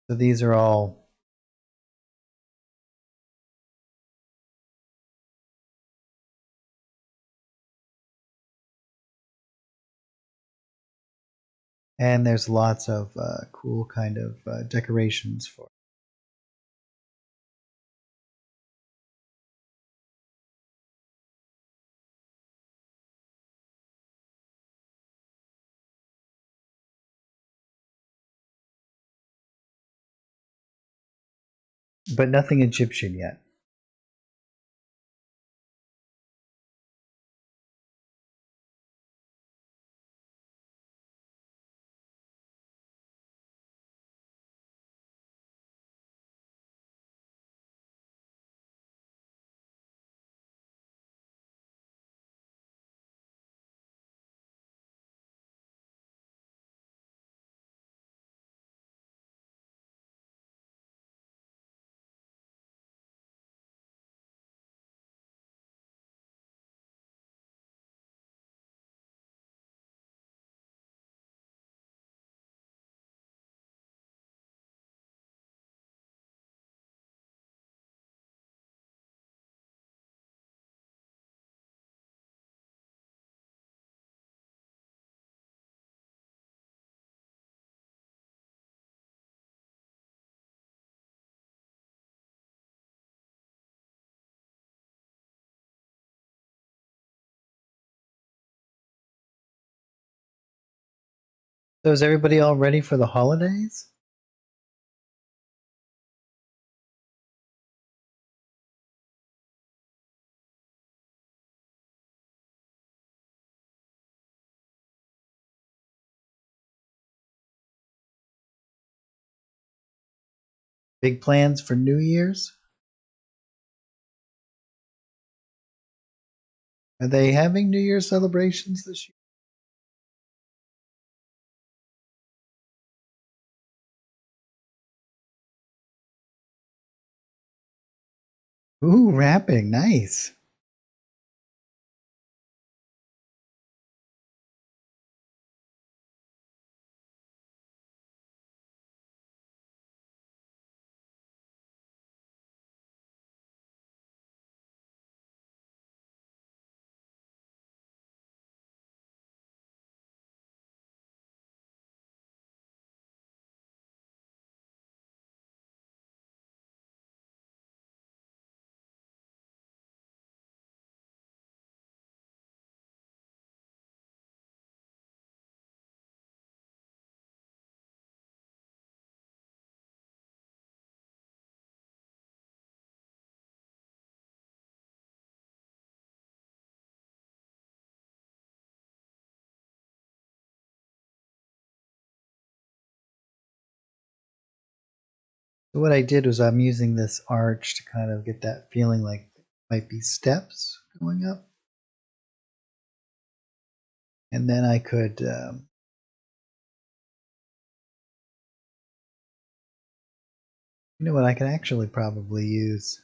So these are all and there's lots of cool kind of decorations for it. But nothing Egyptian yet. So is everybody all ready for the holidays? Big plans for New Year's? Are they having New Year's celebrations this year? Ooh, rapping, nice. So what I did was I'm using this arch to kind of get that feeling like it might be steps going up. And then I could, you know what, I could actually probably use,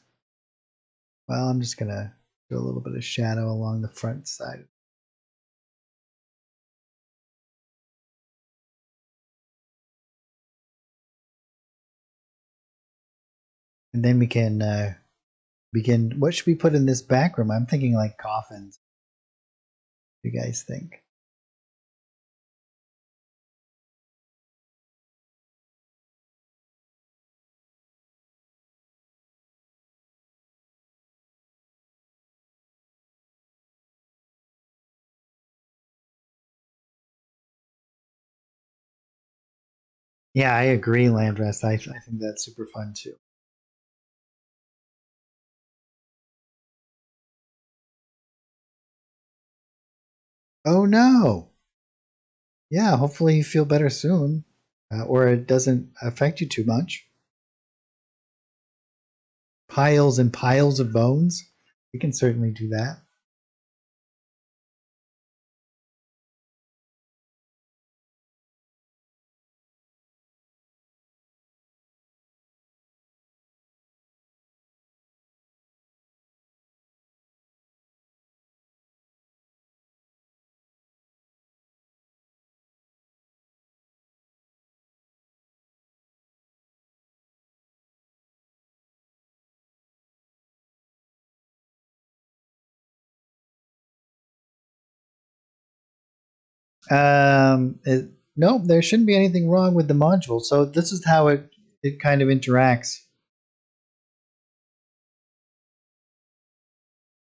well, I'm just going to do a little bit of shadow along the front side. And then we can begin. What should we put in this back room? I'm thinking like coffins. What do you guys think? Yeah, I agree, Landrest. I think that's super fun too. Oh no! Yeah, hopefully you feel better soon, or it doesn't affect you too much. Piles and piles of bones. We can certainly do that. No, there shouldn't be anything wrong with the module. So this is how it kind of interacts.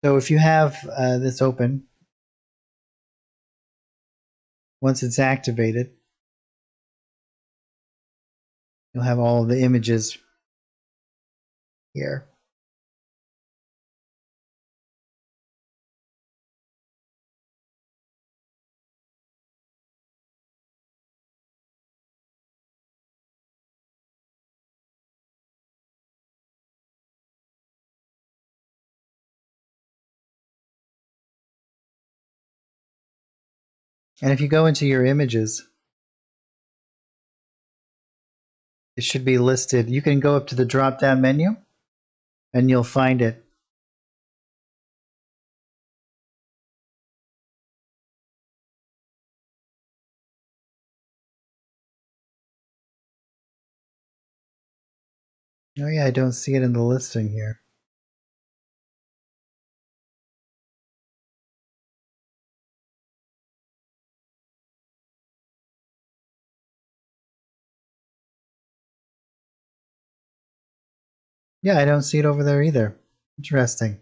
So if you have this open, once it's activated, you'll have all of the images here. And if you go into your images, it should be listed. You can go up to the drop-down menu and you'll find it. Oh yeah, I don't see it in the listing here. Yeah, I don't see it over there either. Interesting.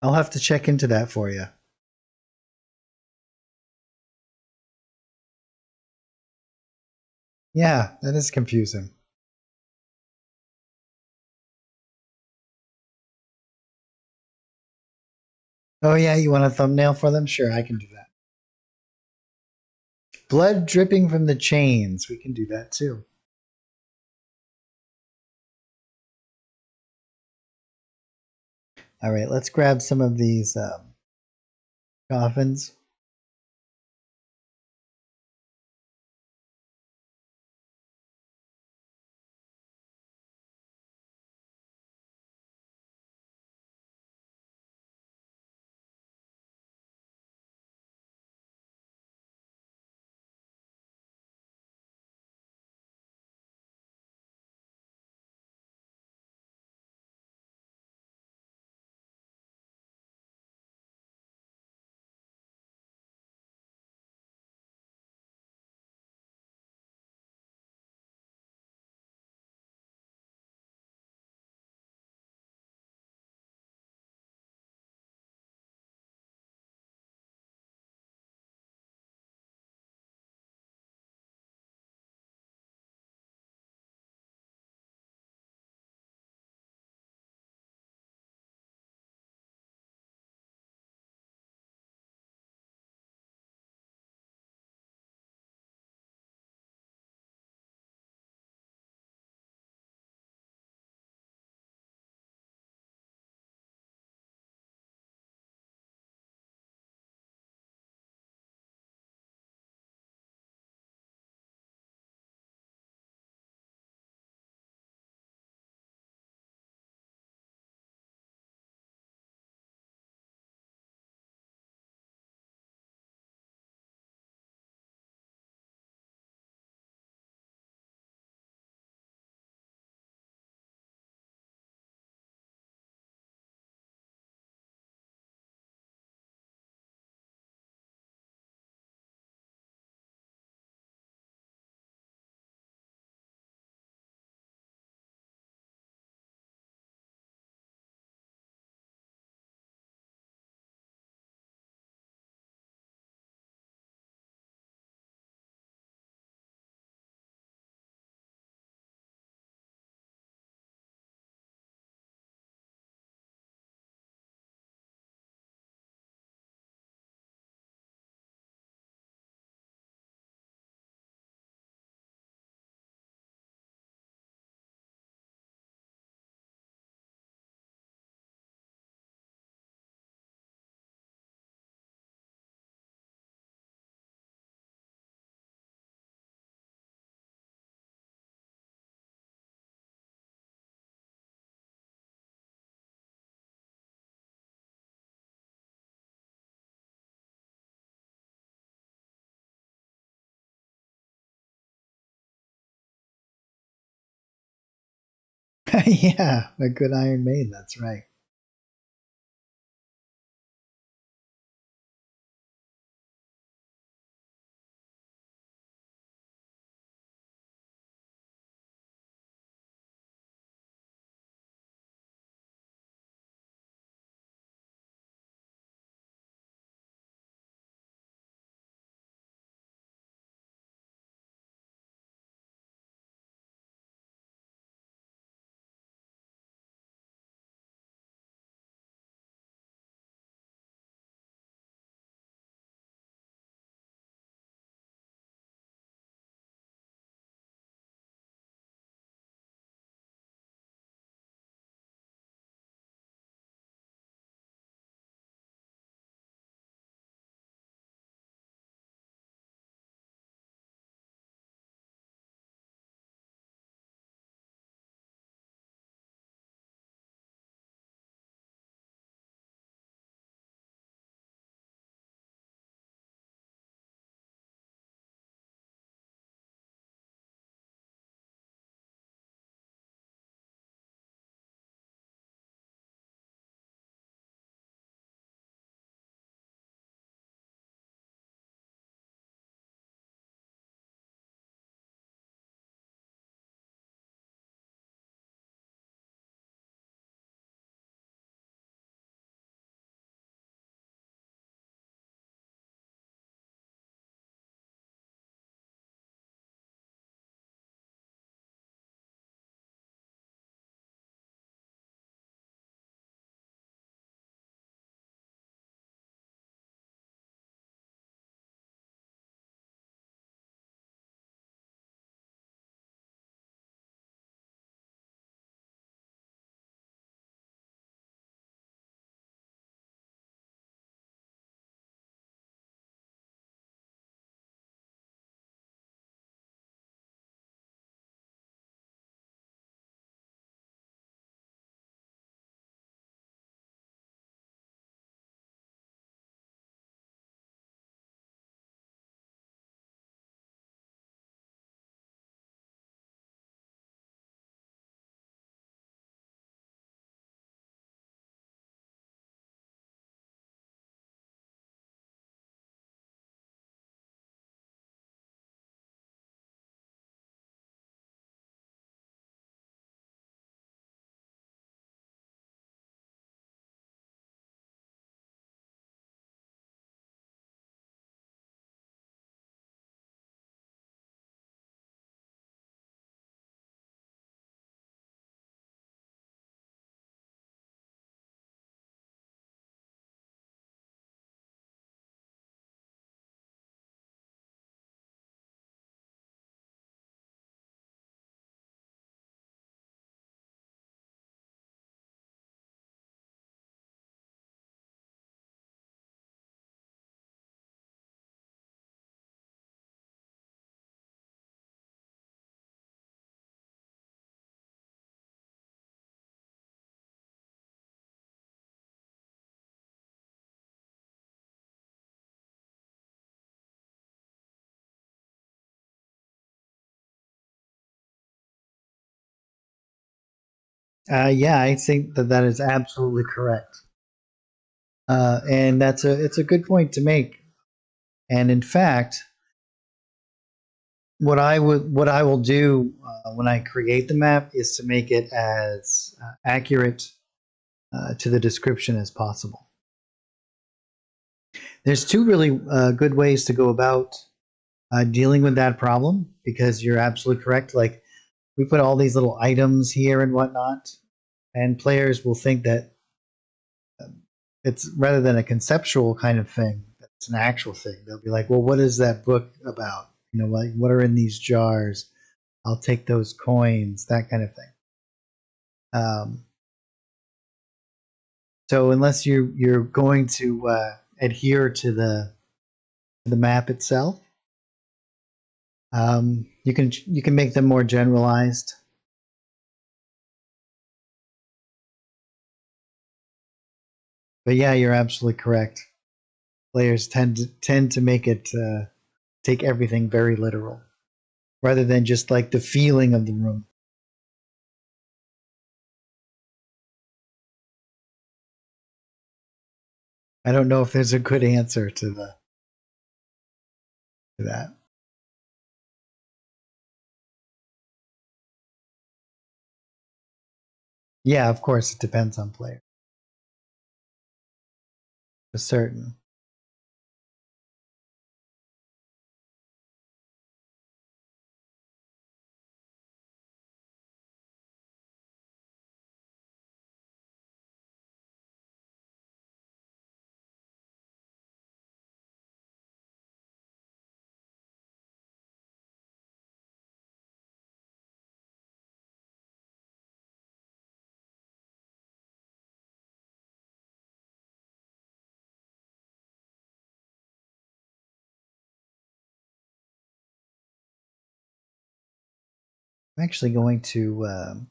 I'll have to check into that for you. Yeah, that is confusing. Oh yeah, you want a thumbnail for them? Sure, I can do that. Blood dripping from the chains. We can do that too. All right, let's grab some of these coffins. Yeah, a good Iron Maiden, that's right. Yeah, I think that that is absolutely correct, and that's a it's a good point to make. And in fact, what I will do when I create the map is to make it as accurate to the description as possible. There's two really good ways to go about dealing with that problem because you're absolutely correct. Like we put all these little items here and whatnot, and players will think that it's rather than a conceptual kind of thing, it's an actual thing. They'll be like, "Well, what is that book about? You know, like what are in these jars? I'll take those coins, that kind of thing." Um, so unless you're going to adhere to the map itself, you can make them more generalized. But yeah, you're absolutely correct. Players tend to make it take everything very literal rather than just like the feeling of the room. I don't know if there's a good answer to that. Yeah, of course, it depends on player. For certain. I'm actually going to I'm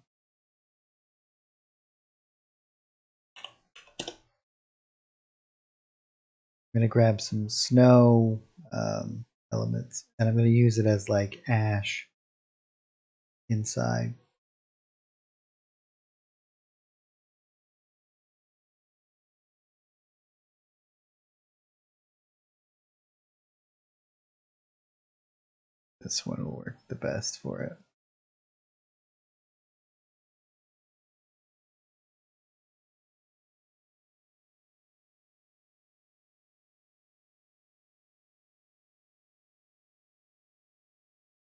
going to grab some snow elements, and I'm going to use it as like ash inside. This one will work the best for it.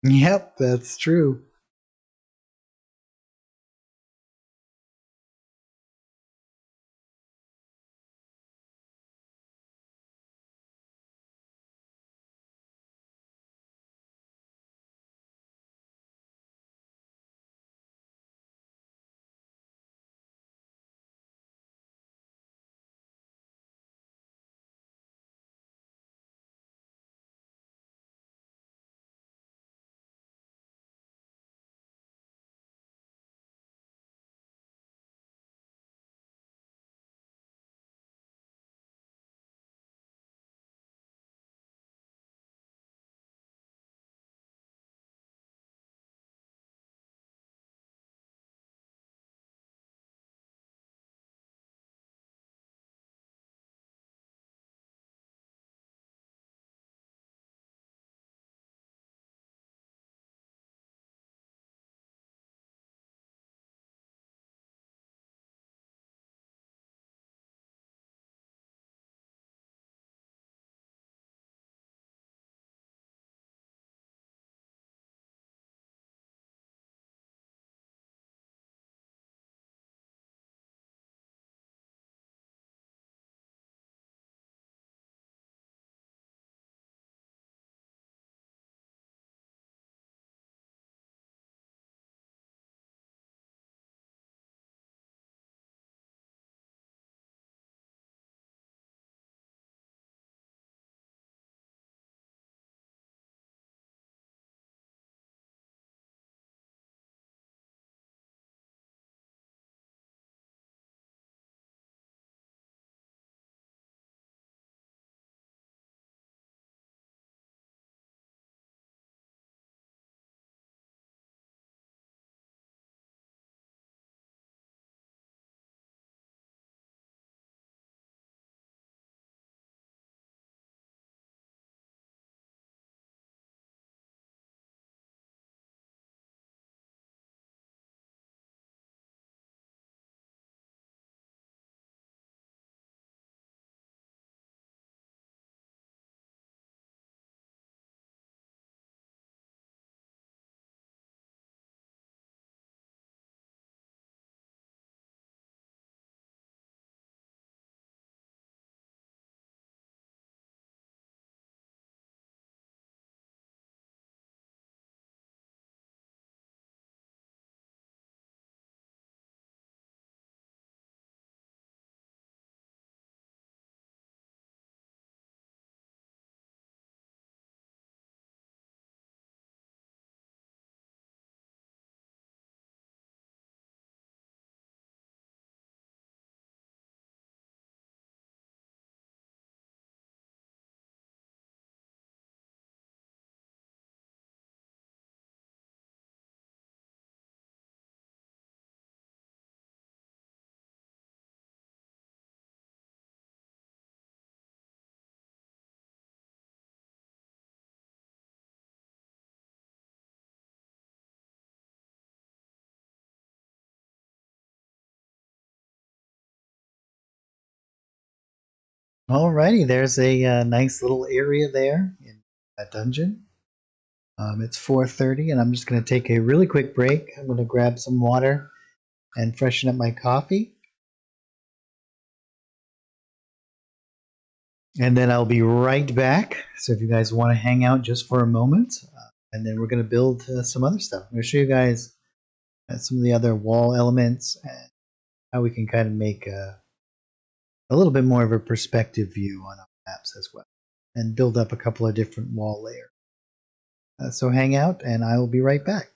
Yep, that's true. Alrighty, there's a nice little area there in that dungeon. It's 4:30, and I'm just going to take a really quick break. I'm going to grab some water and freshen up my coffee, and then I'll be right back. So if you guys want to hang out just for a moment, and then we're going to build some other stuff. I'm going to show you guys some of the other wall elements and how we can kind of make a little bit more of a perspective view on our maps as well, and build up a couple of different wall layers. So hang out, and I will be right back.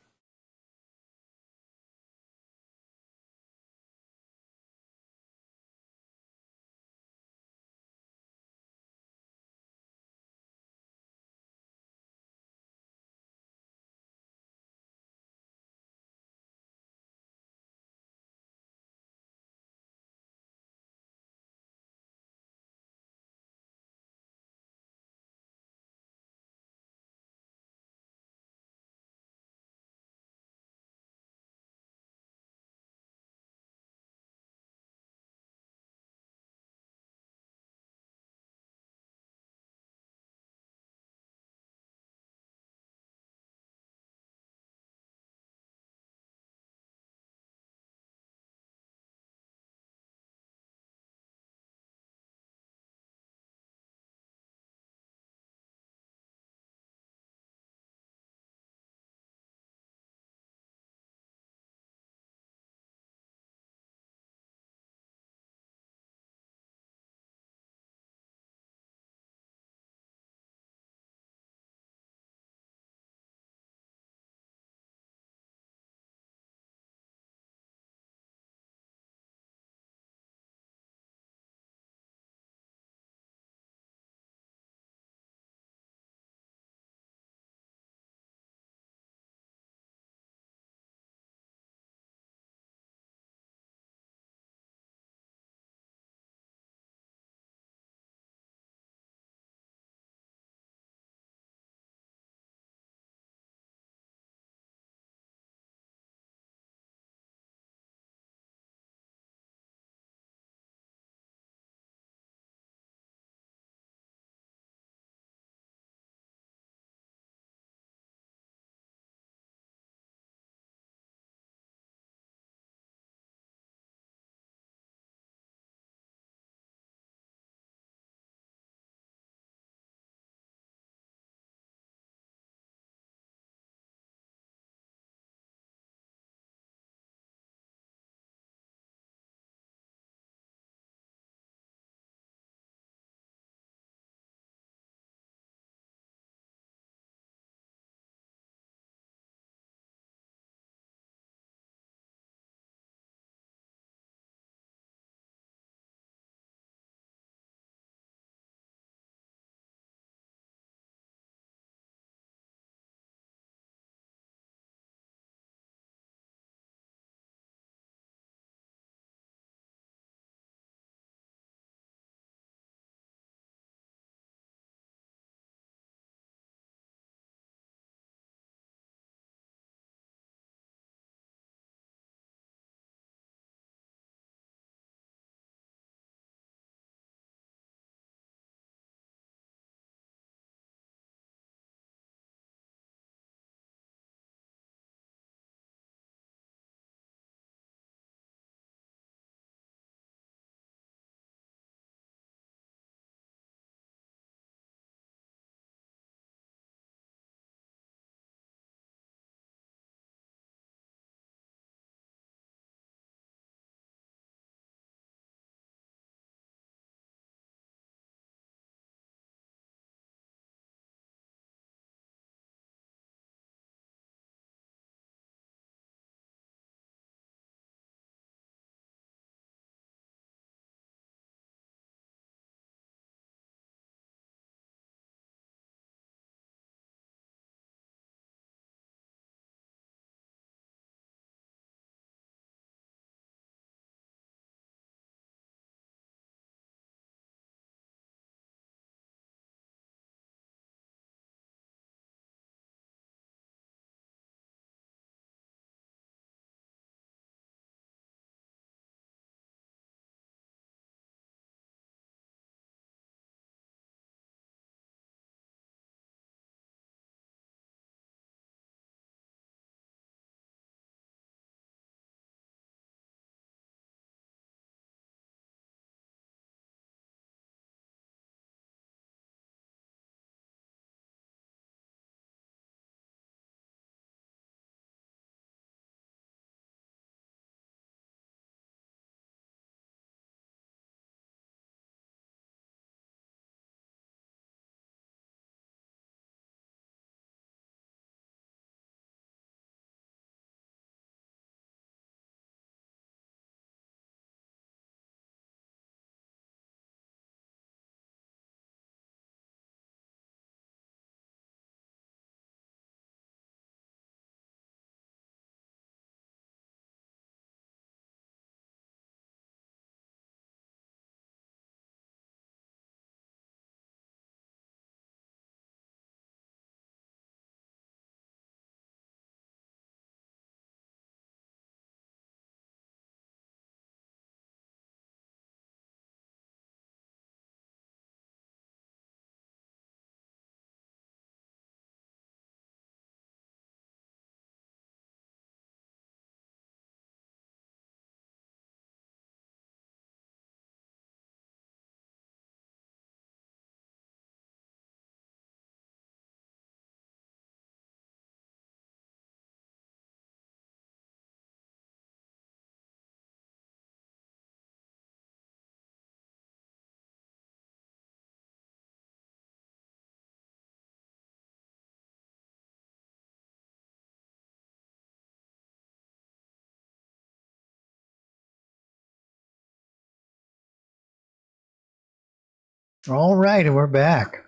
All right, and we're back.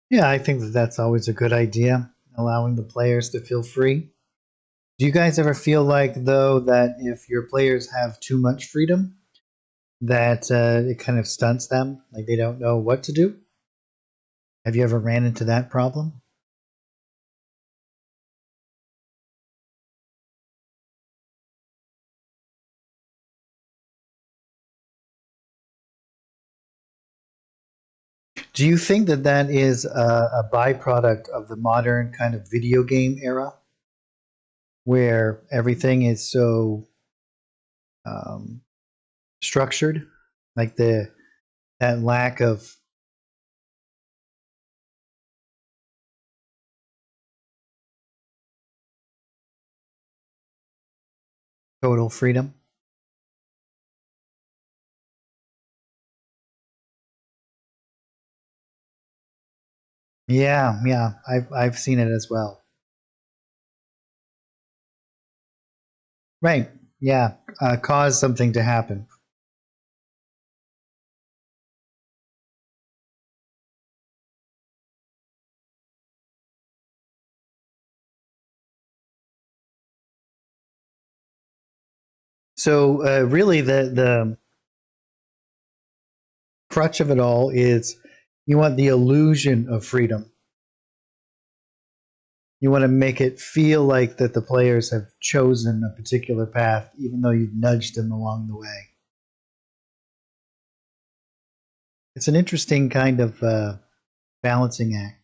Yeah, I think that that's always a good idea, allowing the players to feel free. Do you guys ever feel like, though, that if your players have too much freedom, that it kind of stunts them, like they don't know what to do? Have you ever ran into that problem? Do you think that that is a byproduct of the modern kind of video game era, where everything is so um, structured, like the that lack of total freedom? Yeah, yeah, I've seen it as well. Right. Yeah, cause something to happen. So really, the crutch of it all is you want the illusion of freedom. You want to make it feel like that the players have chosen a particular path, even though you've nudged them along the way. It's an interesting kind of balancing act.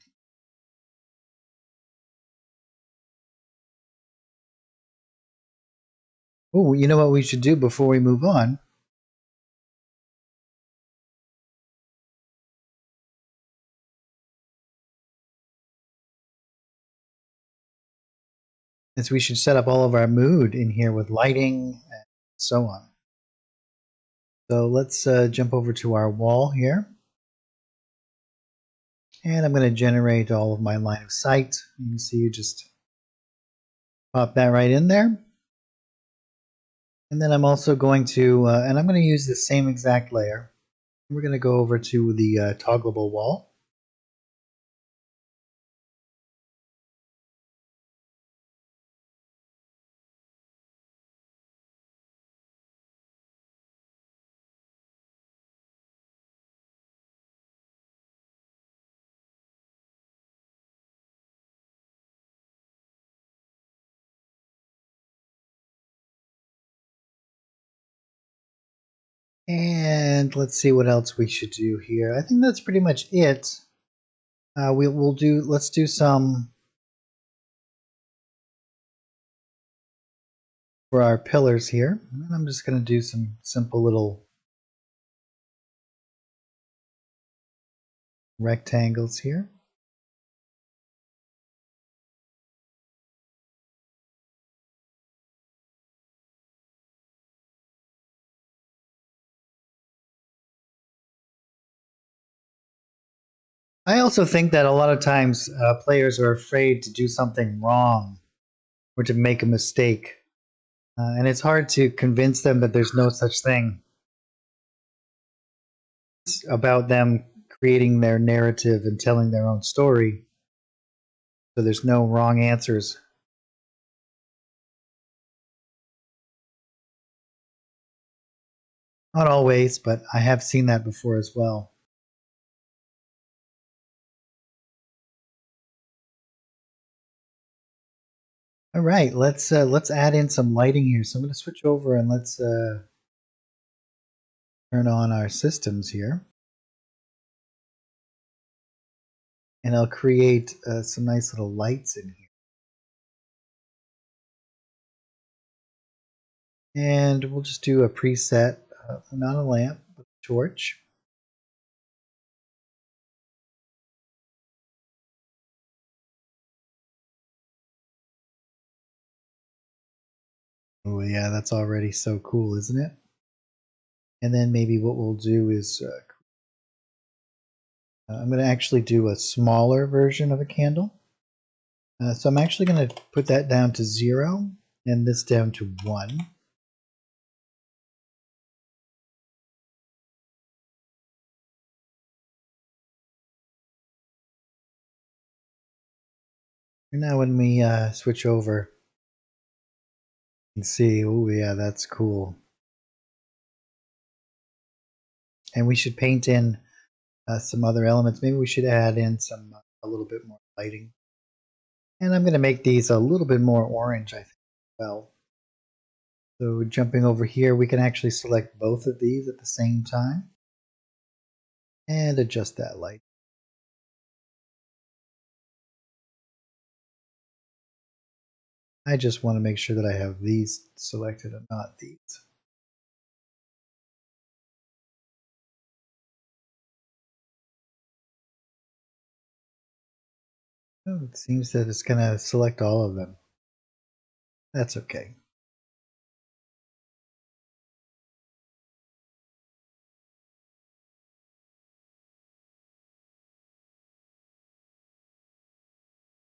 Oh, you know what we should do before we move on is we should set up all of our mood in here with lighting and so on. So let's jump over to our wall here. And I'm going to generate all of my line of sight. You can see you just pop that right in there. And then I'm also going to, and I'm going to use the same exact layer. We're going to go over to the toggleable wall. And let's see what else we should do here. I think that's pretty much it. We'll do, let's do some for our pillars here. And I'm just going to do some simple little rectangles here. I also think that a lot of times players are afraid to do something wrong or to make a mistake. And it's hard to convince them that there's no such thing. It's about them creating their narrative and telling their own story. So there's no wrong answers. Not always, but I have seen that before as well. All right, let's add in some lighting here. So I'm going to switch over and let's turn on our systems here, and I'll create some nice little lights in here. And we'll just do a preset, not a lamp, but a torch. Oh yeah, that's already so cool, isn't it? And then maybe what we'll do is I'm going to actually do a smaller version of a candle. So I'm actually going to put that down to 0 and this down to 1. And now when we switch over, you can see, oh yeah, that's cool. And we should paint in some other elements. Maybe we should add in some a little bit more lighting. And I'm going to make these a little bit more orange, I think, well. So jumping over here, we can actually select both of these at the same time and adjust that light. I just want to make sure that I have these selected and not these. Oh, it seems that it's going to select all of them. That's okay.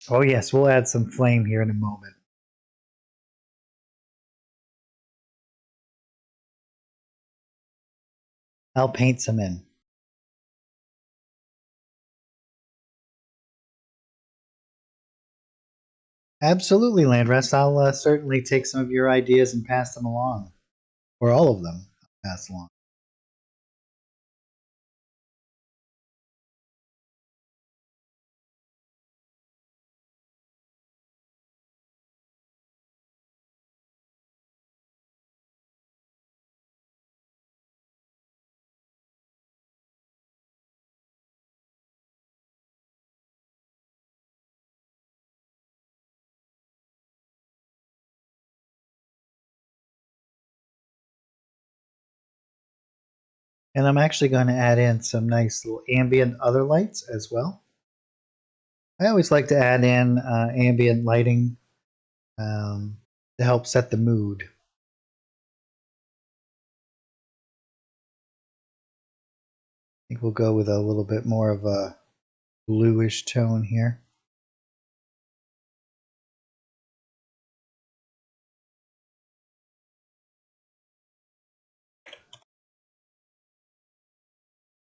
Oh yes, we'll add some flame here in a moment. I'll paint some in. Absolutely, Landrest. I'll certainly take some of your ideas and pass them along. Or all of them, I'll pass along. And I'm actually going to add in some nice little ambient other lights as well. I always like to add in ambient lighting to help set the mood. I think we'll go with a little bit more of a bluish tone here.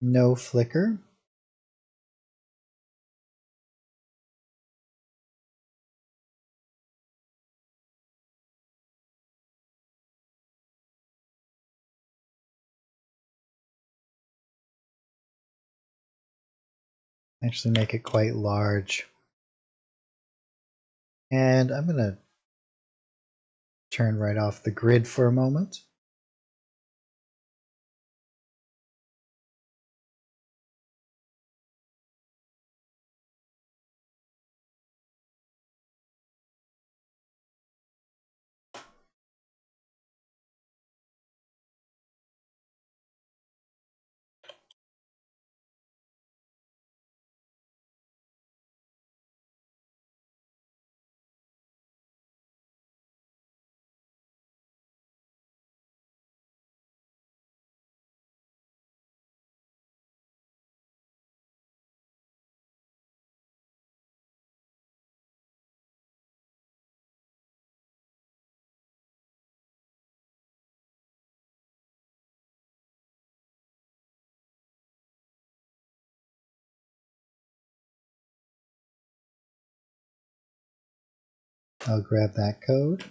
No flicker. Actually make it quite large. And I'm going to turn right off the grid for a moment. I'll grab that code.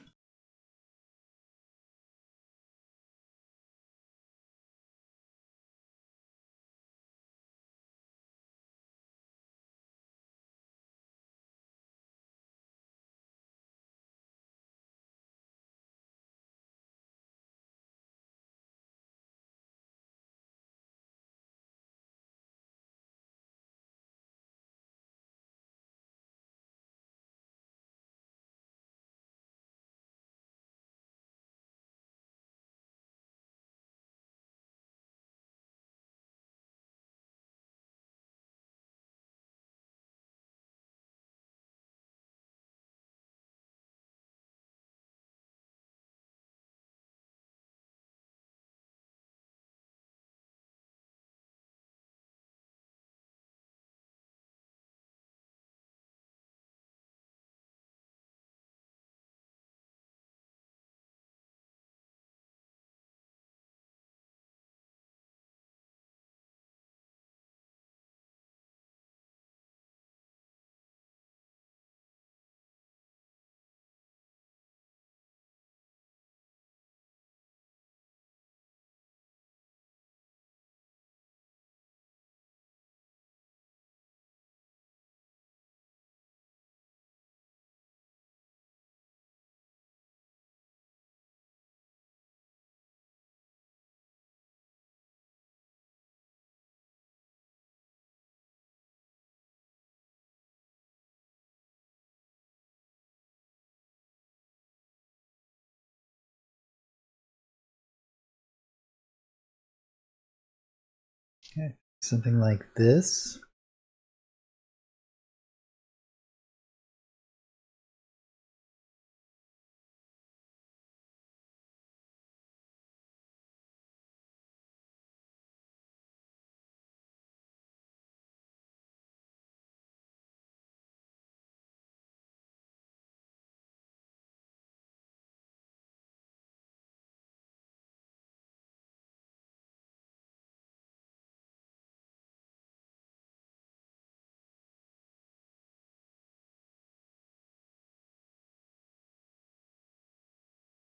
Okay. Something like this.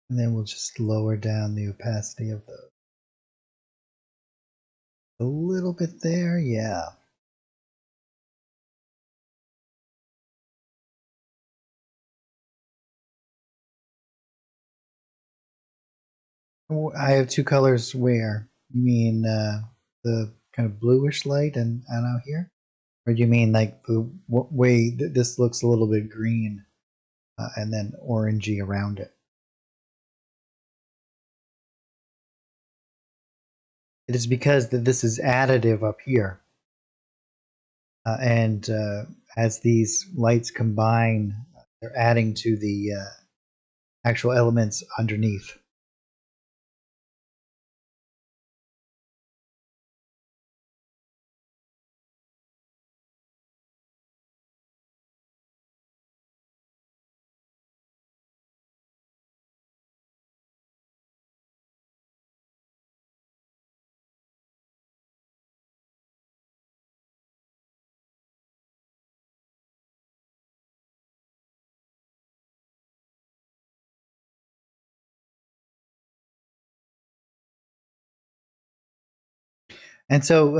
And then we'll just lower down the opacity of those. A little bit there, yeah. I have two colors where? You mean the kind of bluish light and out here? Or do you mean like the way that this looks a little bit green and then orangey around it? It is because that this is additive up here. And as these lights combine, they're adding to the actual elements underneath. And so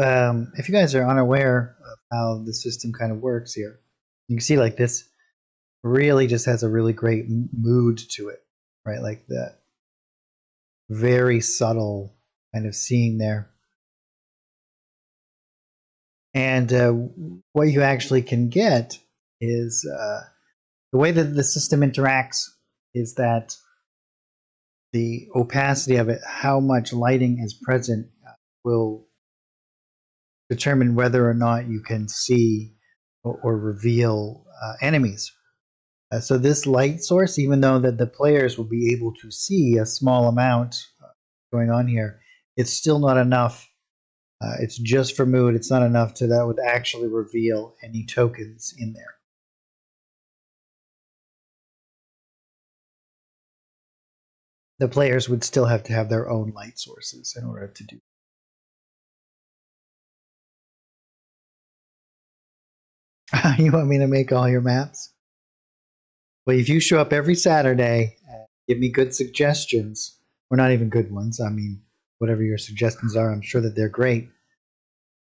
if you guys are unaware of how the system kind of works here, you can see like this really just has a really great mood to it, right? Like that very subtle kind of seeing there. And what you actually can get is the way that the system interacts is that the opacity of it, how much lighting is present, will determine whether or not you can see or reveal enemies. So this light source, even though that the players will be able to see a small amount going on here, it's still not enough. It's just for mood. It's not enough to that would actually reveal any tokens in there. The players would still have to have their own light sources in order to do. You want me to make all your maps? Well, if you show up every Saturday and give me good suggestions, or not even good ones, I mean, whatever your suggestions are, I'm sure that they're great.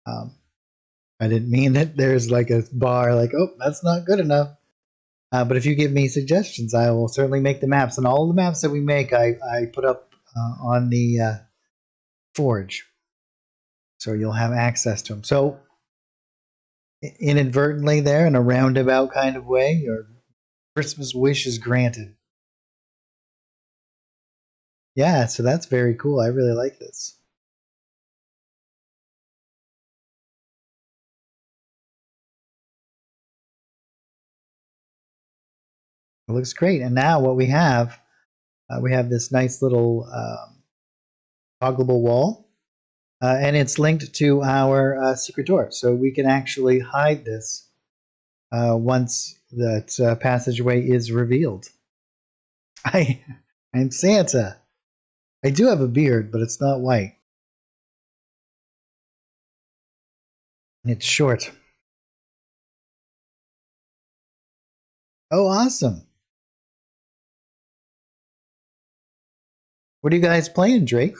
I didn't mean that there's like a bar, like, oh, that's not good enough. But if you give me suggestions, I will certainly make the maps. And all the maps that we make, I put up on the Forge. So you'll have access to them. So inadvertently there, in a roundabout kind of way, your Christmas wish is granted. Yeah, so that's very cool. I really like this. It looks great. And now what we have this nice little toggleable wall, and it's linked to our secret door. So we can actually hide this once that passageway is revealed. I'm Santa. I do have a beard, but it's not white. It's short. Oh, awesome. What are you guys playing, Drake?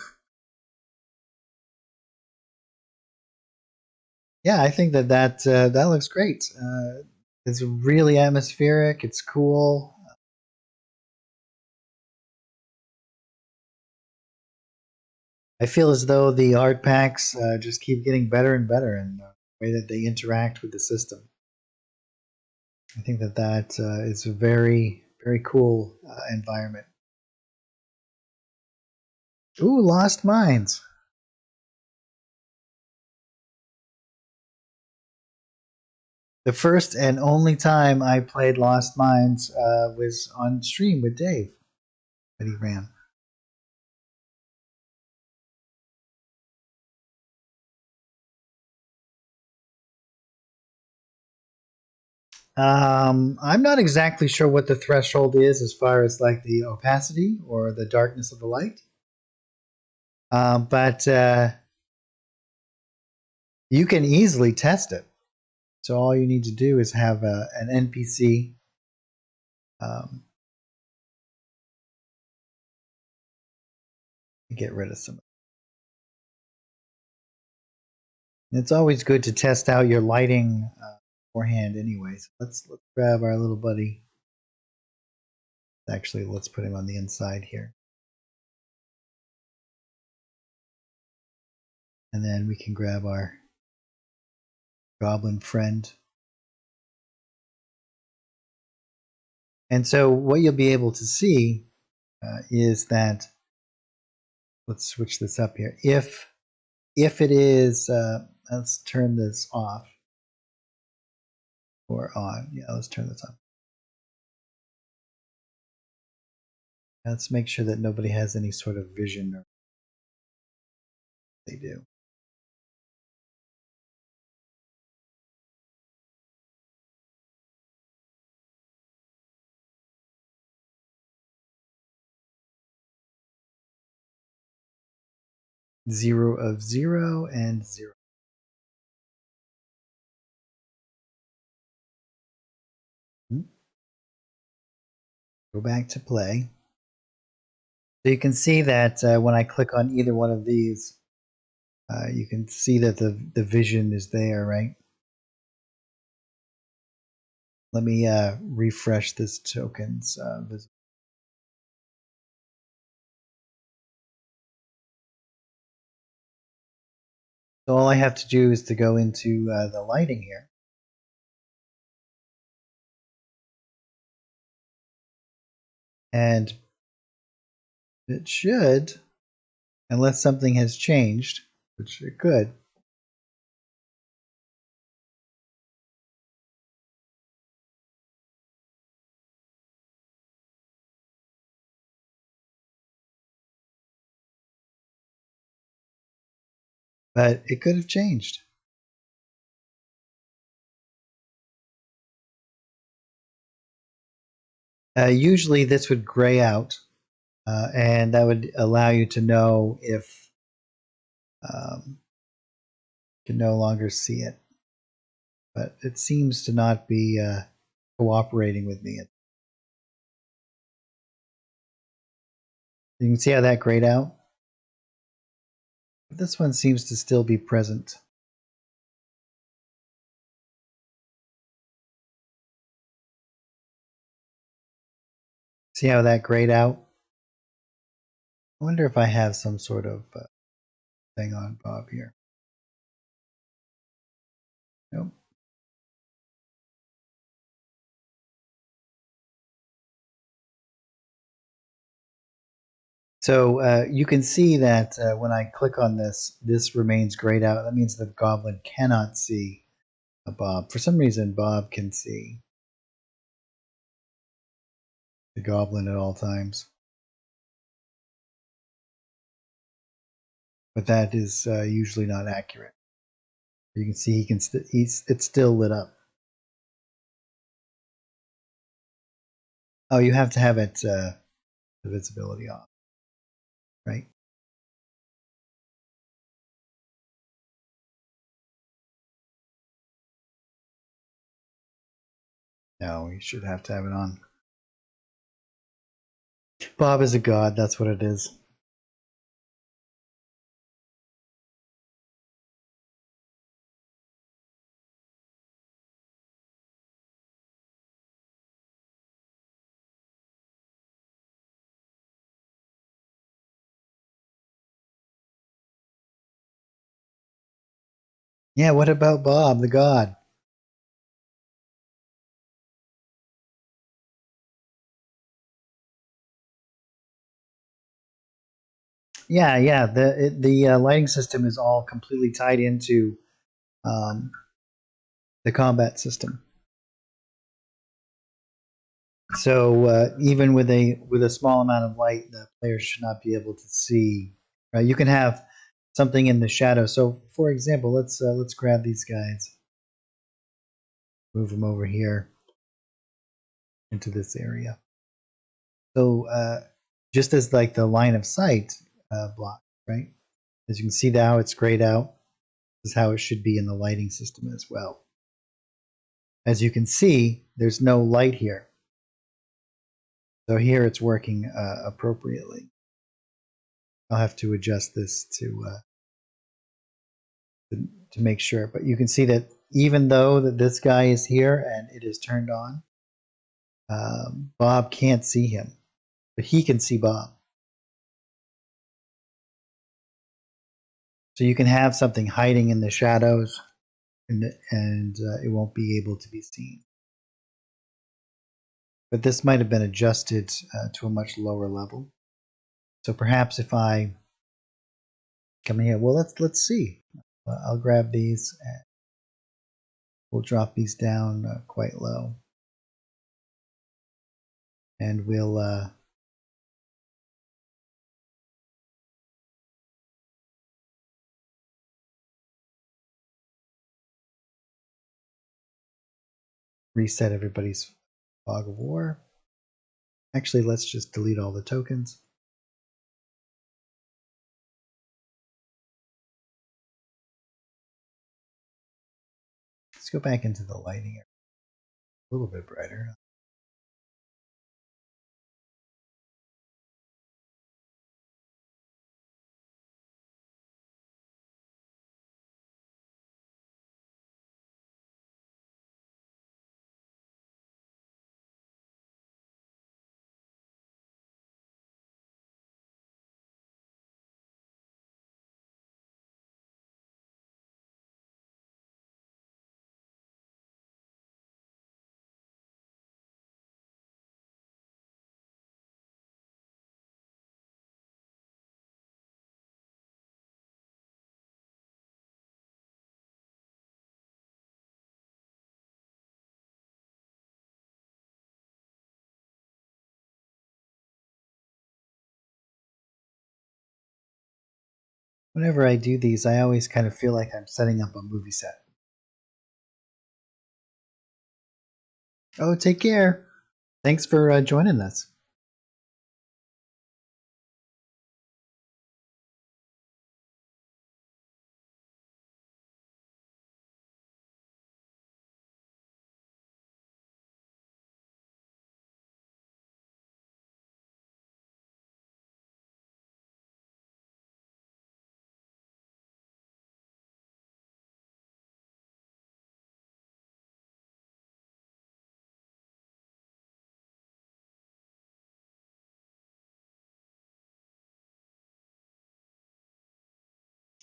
Yeah, I think that looks great. It's really atmospheric. It's cool. I feel as though the art packs just keep getting better and better in the way that they interact with the system. I think that is a very cool environment. Ooh, Lost Mines. The first and only time I played Lost Mines was on stream with Dave that he ran. I'm not exactly sure what the threshold is as far as like the opacity or the darkness of the light. But you can easily test it. So all you need to do is have an NPC get rid of some. It's always good to test out your lighting beforehand anyways. Let's grab our little buddy. Actually, let's put him on the inside here. And then we can grab our goblin friend. And so what you'll be able to see is that, let's switch this up here. If it is, let's turn this off or on. Yeah, let's turn this on. Let's make sure that nobody has any sort of vision or they do. Zero of 0 and 0. Go back to play. So you can see that when I click on either one of these, you can see that the vision is there, right? Let me refresh this token's visibility. So all I have to do is to go into the lighting here. And it should, unless something has changed, which it could. But it could have changed. Usually this would gray out, and that would allow you to know if you can no longer see it. But it seems to not be cooperating with me. You can see how that grayed out. This one seems to still be present. See how that grayed out? I wonder if I have some sort of thing on Bob here. Nope. So you can see that when I click on this, this remains grayed out. That means the goblin cannot see a Bob. For some reason, Bob can see the goblin at all times. But that is usually not accurate. You can see it's still lit up. Oh, you have to have it the visibility off, right? No, you should have to have it on. Bob is a god, that's what it is. Yeah, what about Bob, the god? Yeah. The lighting system is all completely tied into the combat system. So even with a small amount of light, the player should not be able to see. Right? You can have something in the shadow. So, for example, let's grab these guys, move them over here into this area. So just as like the line of sight block, right? As you can see now, it's grayed out. This is how it should be in the lighting system as well. As you can see, there's no light here. So here it's working appropriately. I'll have to adjust this to make sure. But you can see that even though that this guy is here and it is turned on, Bob can't see him, but he can see Bob. So you can have something hiding in the shadows, and it won't be able to be seen. But this might have been adjusted to a much lower level. So perhaps if I come here, well, let's see. I'll grab these and we'll drop these down quite low, and we'll reset everybody's fog of war. Actually, let's just delete all the tokens. Let's go back into the lighting area. A little bit brighter. Whenever I do these, I always kind of feel like I'm setting up a movie set. Oh, take care. Thanks for joining us.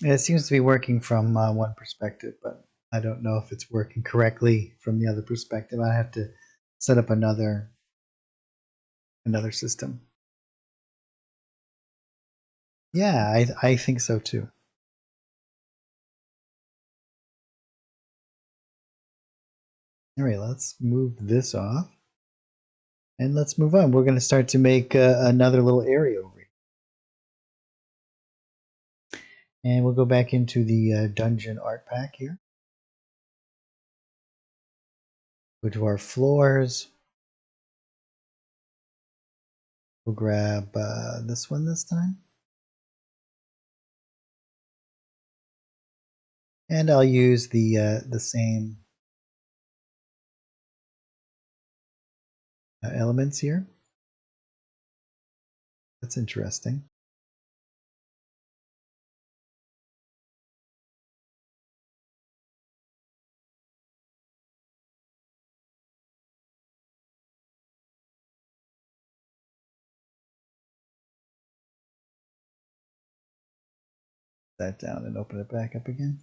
It seems to be working from one perspective, but I don't know if it's working correctly from the other perspective. I have to set up another system. Yeah, I think so too. All right, let's move this off. And let's move on. We're going to start to make another little area over here. And we'll go back into the dungeon art pack here. Go to our floors. We'll grab this one this time. And I'll use the same elements here. That's interesting. That down and open it back up again.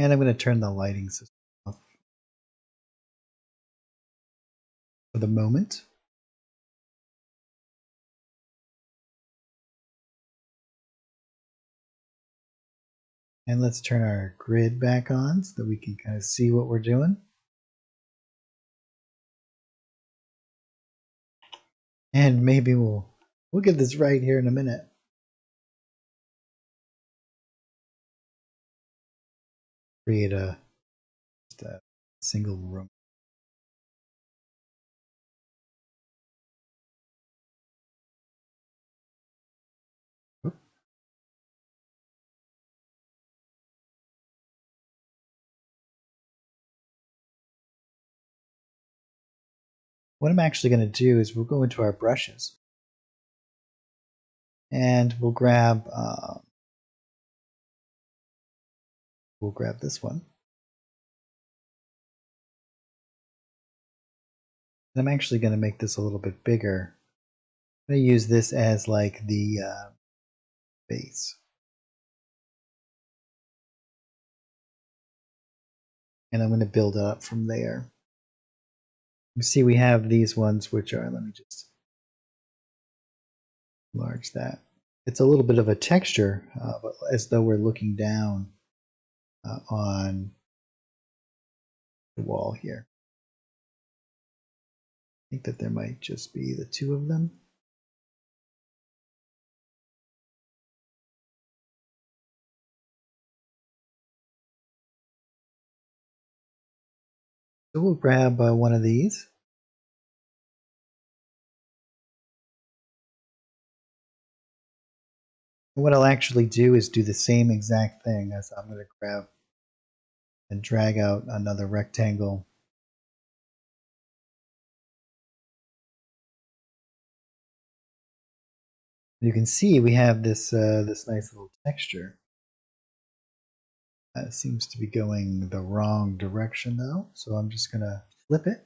And I'm going to turn the lighting system off for the moment. And let's turn our grid back on so that we can kind of see what we're doing. And maybe we'll get this right here in a minute. Create just a single room. What I'm actually going to do is we'll go into our brushes and we'll grab this one. And I'm actually going to make this a little bit bigger. I'm going to use this as like the base. And I'm going to build up from there. You see we have these ones which are, let me just enlarge that. It's a little bit of a texture, but as though we're looking down on the wall here. I think that there might just be the two of them. So we'll grab one of these. And what I'll actually do is do the same exact thing as I'm going to grab and drag out another rectangle. You can see we have this this nice little texture. It seems to be going the wrong direction though, so I'm just going to flip it.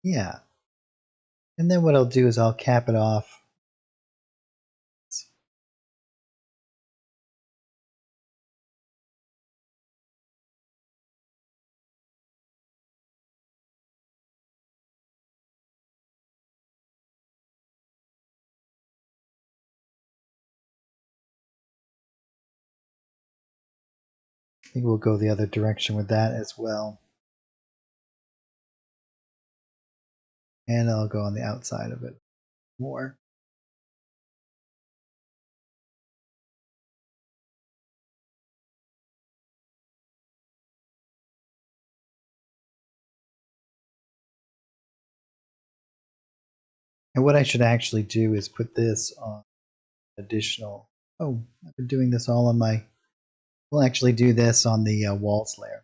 Yeah. And then what I'll do is I'll cap it off. I think we'll go the other direction with that as well. And I'll go on the outside of it more. And what I should actually do is put this on additional. Oh, I've been doing this all on my. We'll actually do this on the walls layer.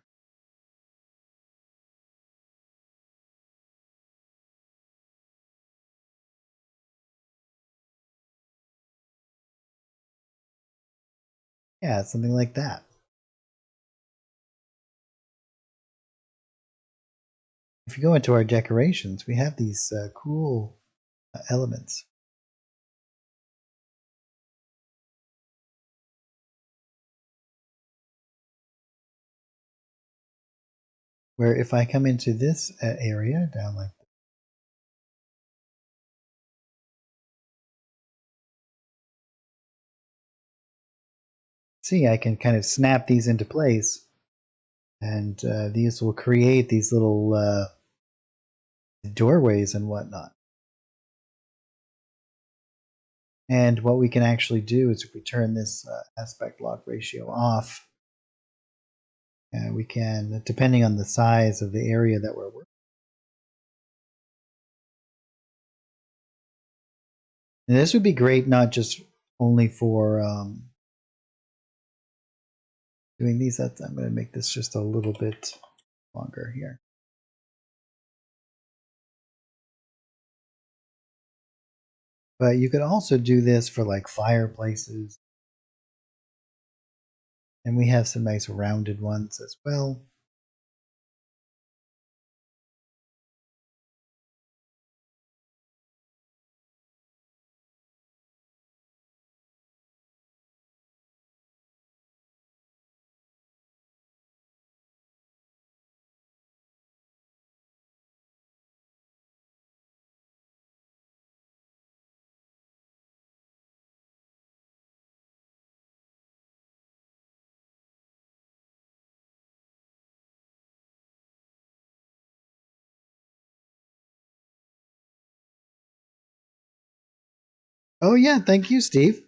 Yeah, something like that. If you go into our decorations, we have these cool elements. Where if I come into this area down like this, see, I can kind of snap these into place, and these will create these little doorways and whatnot. And what we can actually do is if we turn this aspect lock ratio off, we can, depending on the size of the area that we're working. And this would be great not just only for doing these. I'm going to make this just a little bit longer here. But you could also do this for like fireplaces. And we have some nice rounded ones as well. Oh yeah, thank you, Steve.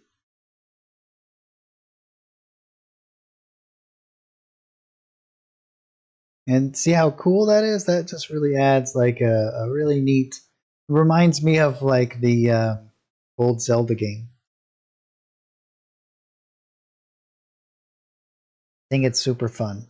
And see how cool that is? That just really adds like a really neat, reminds me of like the old Zelda game. I think it's super fun.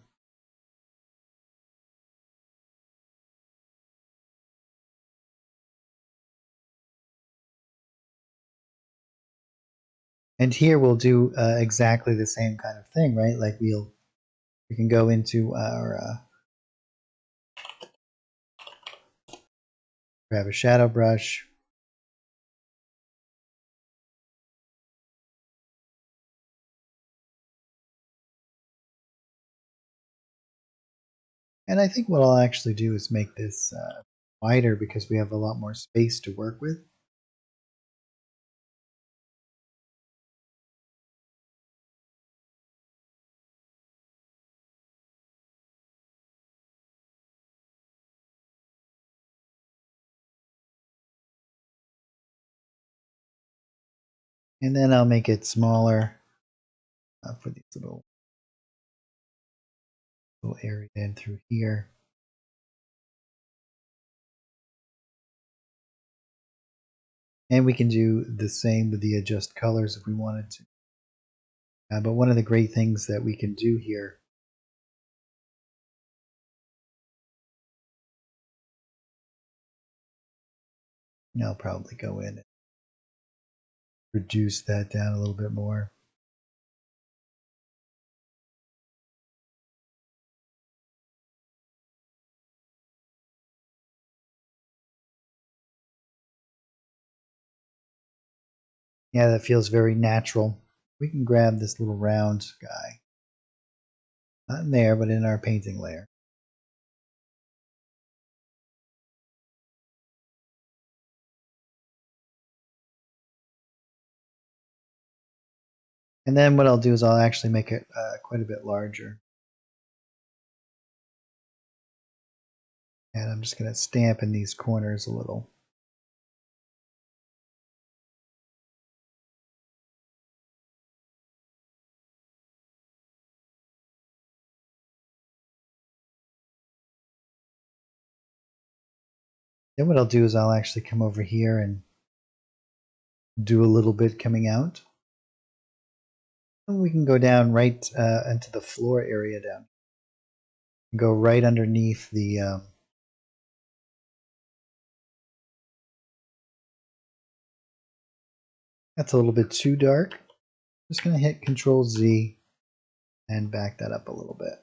And here we'll do exactly the same kind of thing, right? Like we can go into our grab a shadow brush. And I think what I'll actually do is make this wider because we have a lot more space to work with. And then I'll make it smaller for these little area in through here. And we can do the same with the adjust colors if we wanted to. But one of the great things that we can do here I'll probably go in and reduce that down a little bit more. Yeah, that feels very natural. We can grab this little round guy. Not in there, but in our painting layer. And then what I'll do is I'll actually make it quite a bit larger. And I'm just going to stamp in these corners a little. Then what I'll do is I'll actually come over here and do a little bit coming out. And we can go down right into the floor area down. Go right underneath the that's a little bit too dark. Just going to hit Control Z and back that up a little bit.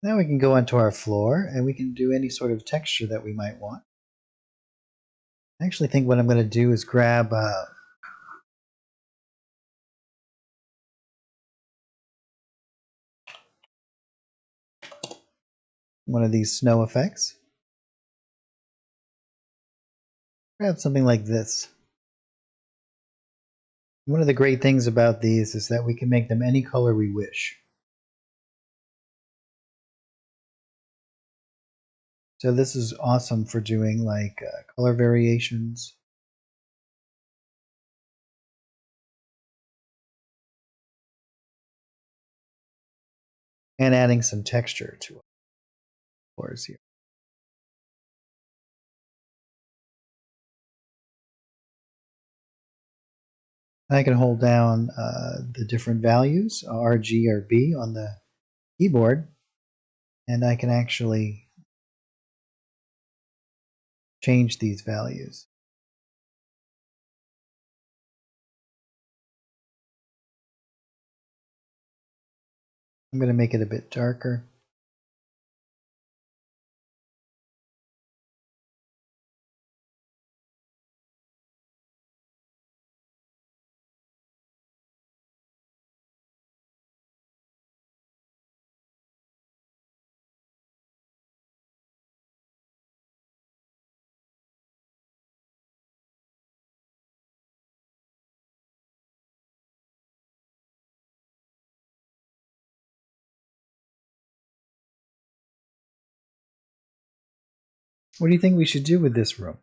Now we can go onto our floor and we can do any sort of texture that we might want. I actually think what I'm going to do is grab one of these snow effects. Grab something like this. One of the great things about these is that we can make them any color we wish. So this is awesome for doing like color variations. And adding some texture to our floors here. I can hold down the different values, R, G, or B on the keyboard, and I can actually change these values. I'm going to make it a bit darker. What do you think we should do with this room?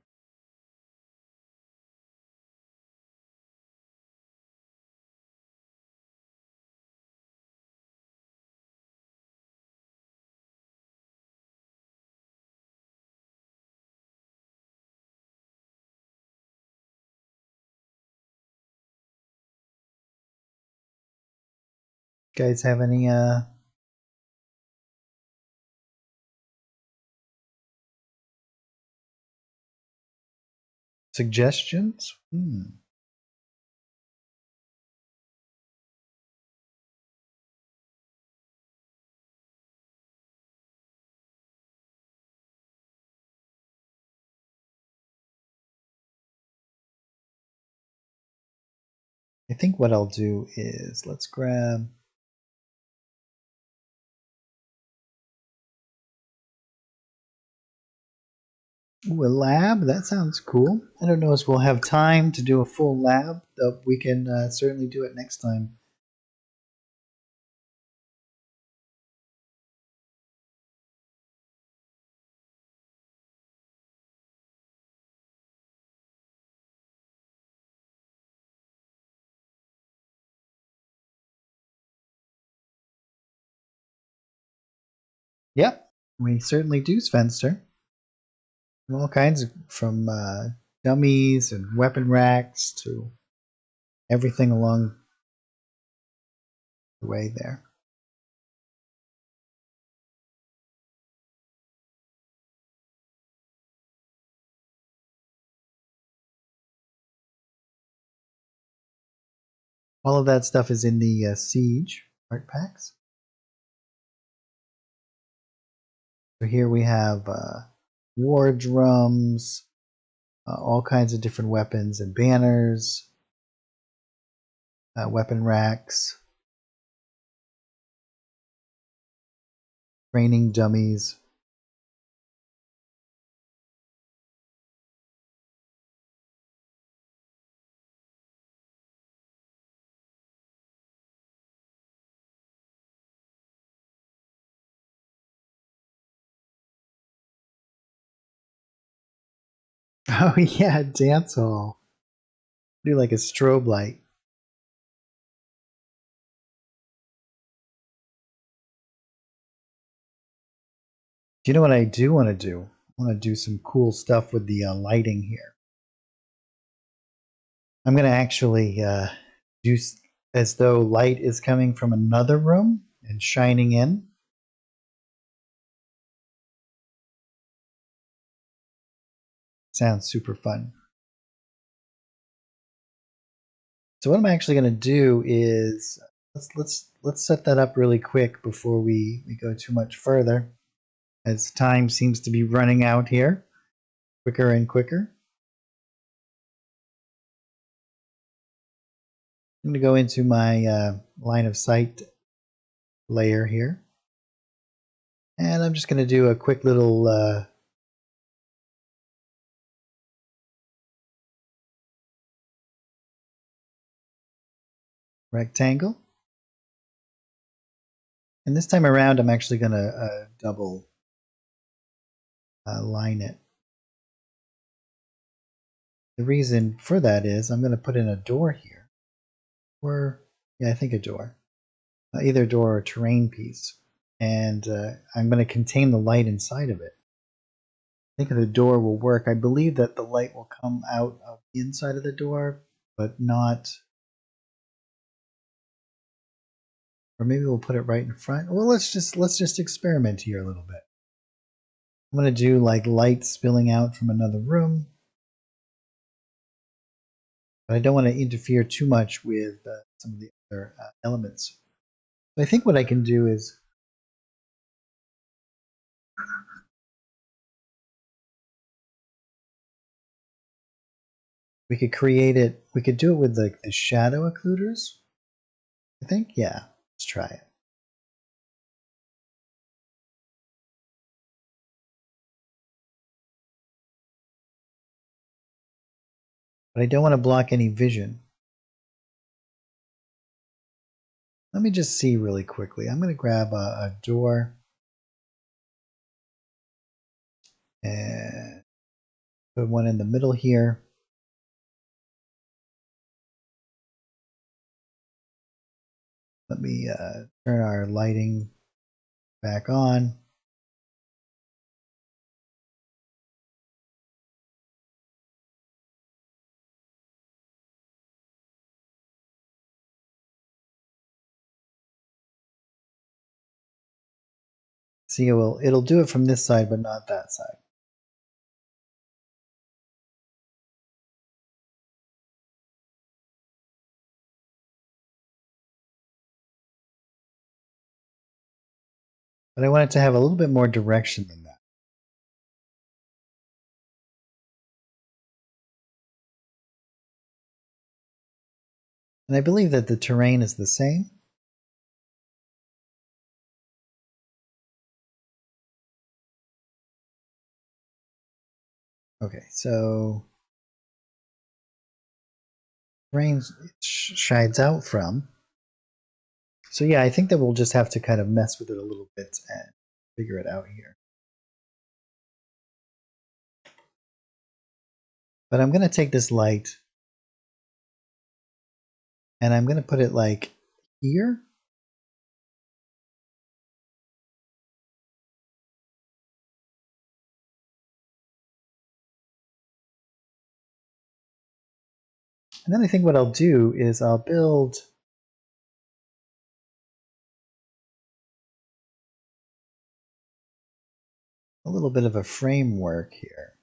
Guys have any suggestions? I think what I'll do is let's grab a lab. That sounds cool. I don't know if we'll have time to do a full lab, but we can certainly do it next time. Yep, we certainly do, Spencer. All kinds of, from dummies and weapon racks to everything along the way there. All of that stuff is in the Siege art packs. So here we have war drums, all kinds of different weapons and banners, weapon racks, training dummies. Oh yeah, dance hall. Do like a strobe light. Do you know what I do want to do? I want to do some cool stuff with the lighting here. I'm going to actually do as though light is coming from another room and shining in. Sounds super fun. So what I'm actually going to do is let's set that up really quick before we go too much further, as time seems to be running out here quicker and quicker. I'm going to go into my line of sight layer here, and I'm just going to do a quick little rectangle. And this time around, I'm actually going to double line it. The reason for that is I'm going to put in a door here. Or, yeah, I think a door. Either a door or a terrain piece. And I'm going to contain the light inside of it. I think the door will work. I believe that the light will come out of the inside of the door, but not... Or maybe we'll put it right in front. Well, let's just experiment here a little bit. I'm going to do like light spilling out from another room. But I don't want to interfere too much with some of the other elements. So I think what I can do is we could create it, we could do it with like the shadow occluders. I think, yeah, let's try it. But I don't want to block any vision. Let me just see really quickly. I'm going to grab a door and put one in the middle here. Let me turn our lighting back on. See, it'll do it from this side, but not that side. But I want it to have a little bit more direction than that. And I believe that the terrain is the same. Okay, so terrain shines out from. So yeah, I think that we'll just have to kind of mess with it a little bit and figure it out here. But I'm going to take this light and I'm going to put it like here. And then I think what I'll do is I'll build a little bit of a framework here.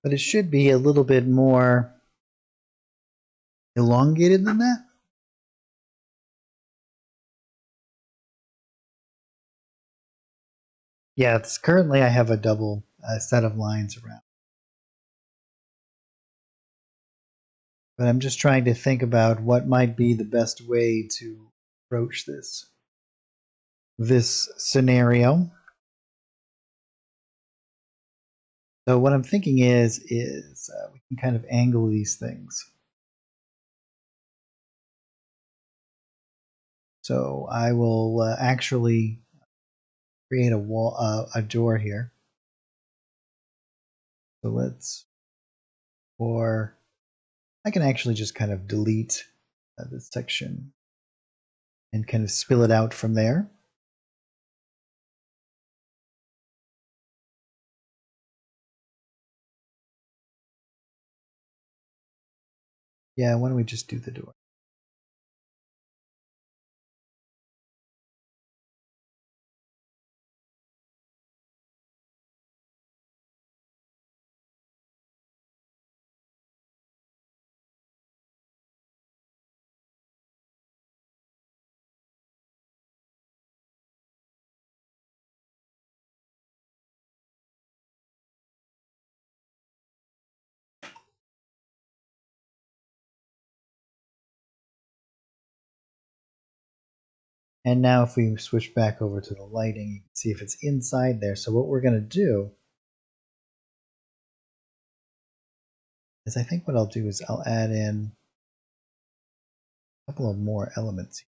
But it should be a little bit more elongated than that. Yeah, it's currently I have a double set of lines around. But I'm just trying to think about what might be the best way to approach this scenario. So what I'm thinking is we can kind of angle these things. So I will actually create a door here. So or I can actually just kind of delete this section and kind of spill it out from there. Yeah, why don't we just do the door? And now if we switch back over to the lighting, you can see if it's inside there. So what we're going to do is I think what I'll do is I'll add in a couple of more elements.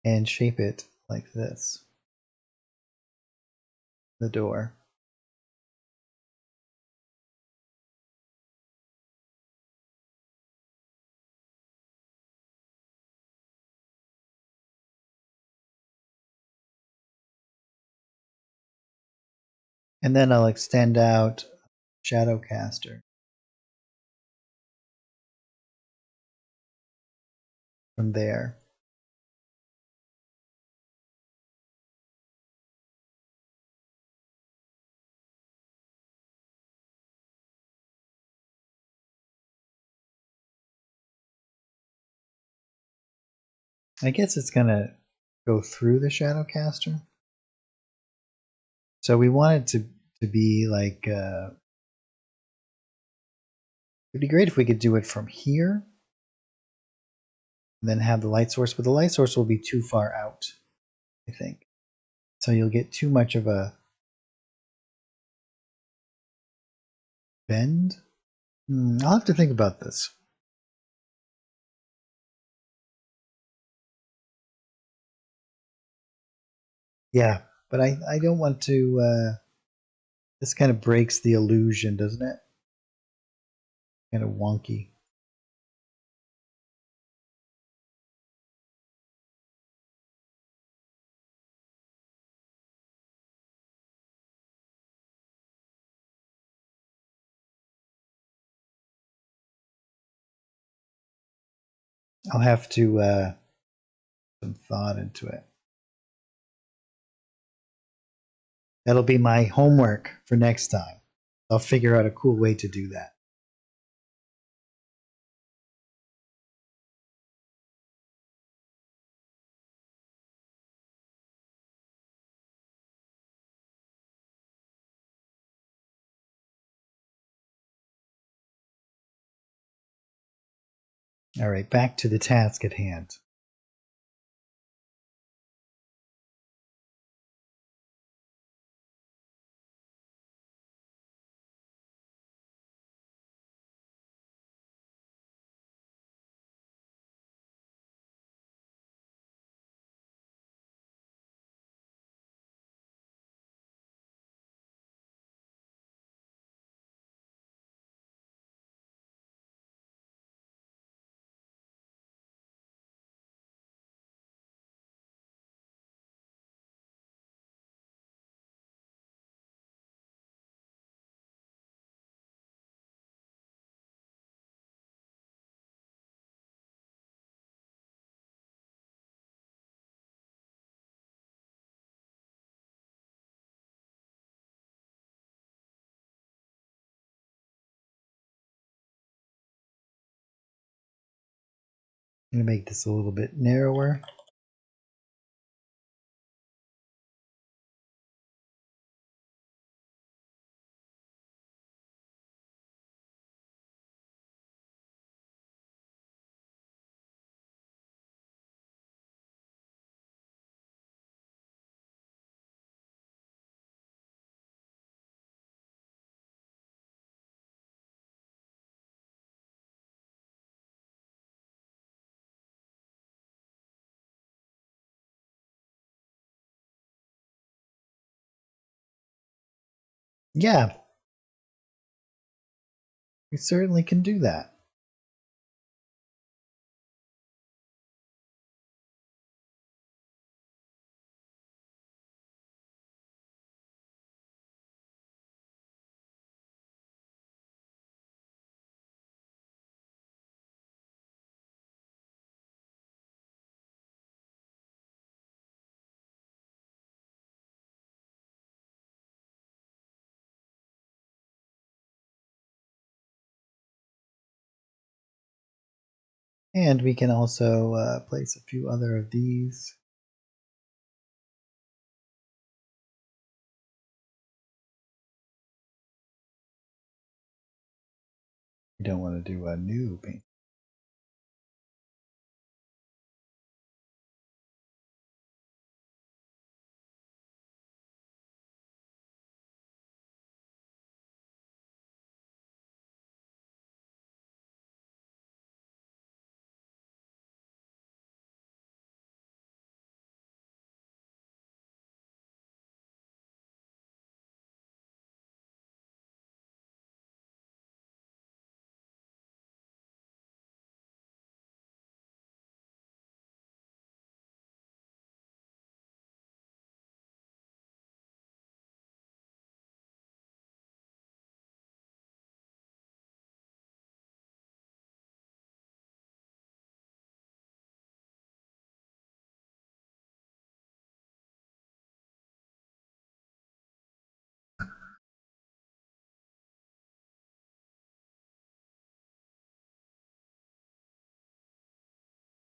And shape it like this, the door. And then I'll extend out shadow caster from there. I guess it's going to go through the shadow caster. So we want it to be like, it'd be great if we could do it from here and then have the light source, but the light source will be too far out, I think. So you'll get too much of a bend. I'll have to think about this. Yeah, but I don't want to, this kind of breaks the illusion, doesn't it? Kind of wonky. I'll have to some thought into it. That'll be my homework for next time. I'll figure out a cool way to do that. All right, back to the task at hand. I'm going to make this a little bit narrower. Yeah, we certainly can do that. And we can also place a few other of these. We don't want to do a new paint.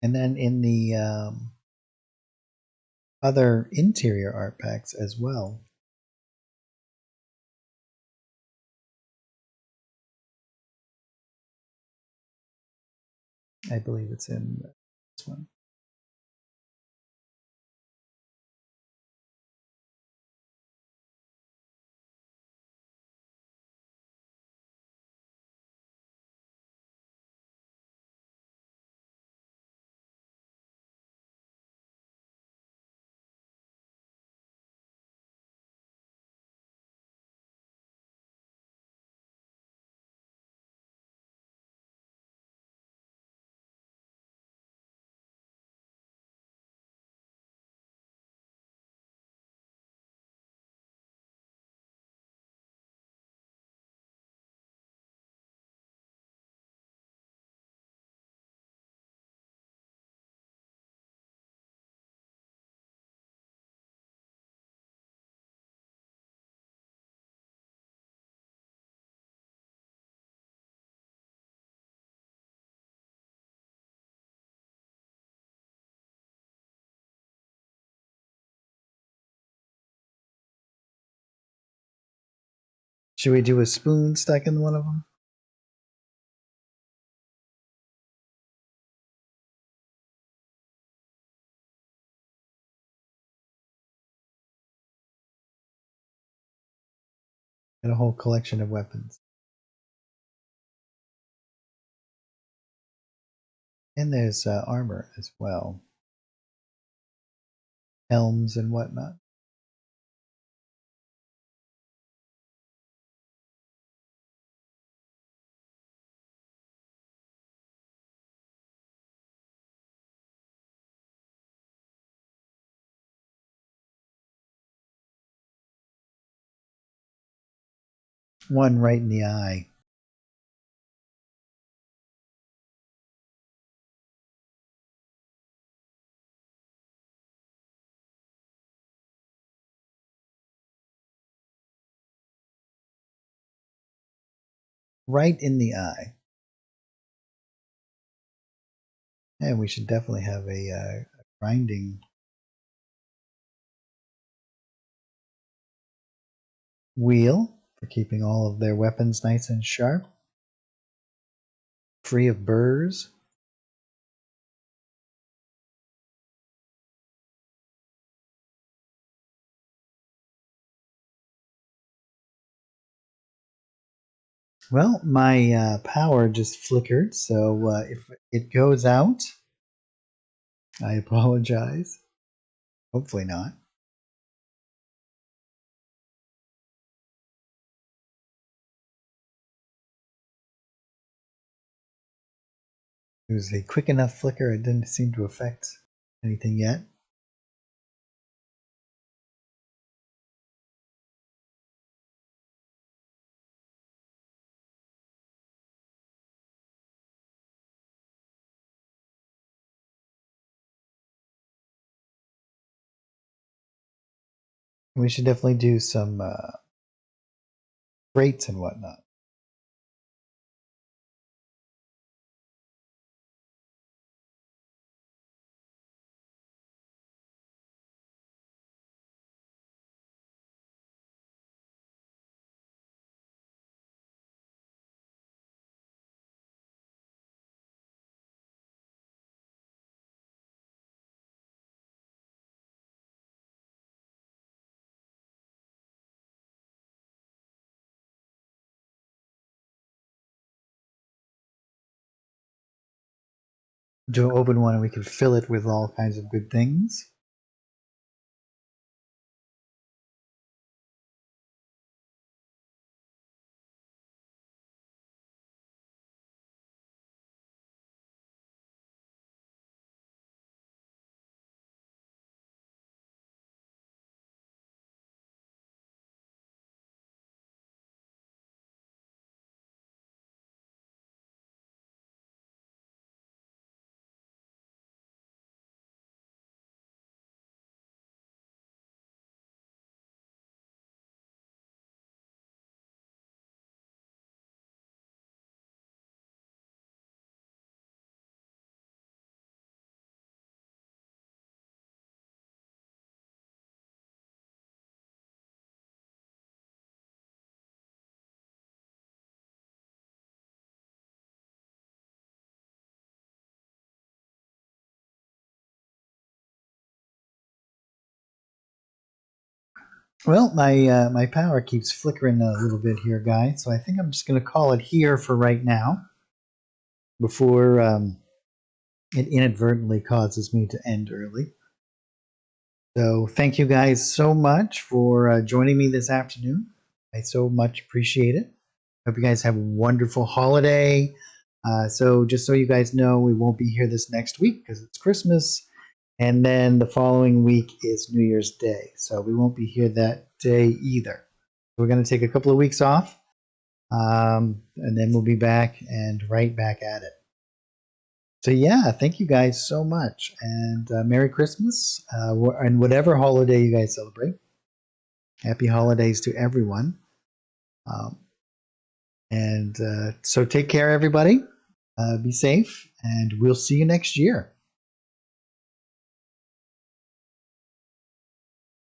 And then in the other interior art packs as well, I believe it's in this one. Should we do a spoon stuck in one of them? And a whole collection of weapons. And there's armor as well. Helms and whatnot. One right in the eye. Right in the eye. And we should definitely have a grinding wheel for keeping all of their weapons nice and sharp. Free of burrs. Well, my power just flickered, so if it goes out, I apologize. Hopefully not. It was a quick enough flicker, it didn't seem to affect anything yet. We should definitely do some grates and whatnot. to open one and we can fill it with all kinds of good things. Well, my power keeps flickering a little bit here, guys. So I think I'm just going to call it here for right now before it inadvertently causes me to end early. So thank you guys so much for joining me this afternoon. I so much appreciate it. Hope you guys have a wonderful holiday. So just so you guys know, we won't be here this next week because it's Christmas. And then the following week is New Year's Day. So we won't be here that day either. We're going to take a couple of weeks off. And then we'll be back and right back at it. So yeah, thank you guys so much. And Merry Christmas. And whatever holiday you guys celebrate. Happy holidays to everyone. So take care, everybody. Be safe. And we'll see you next year.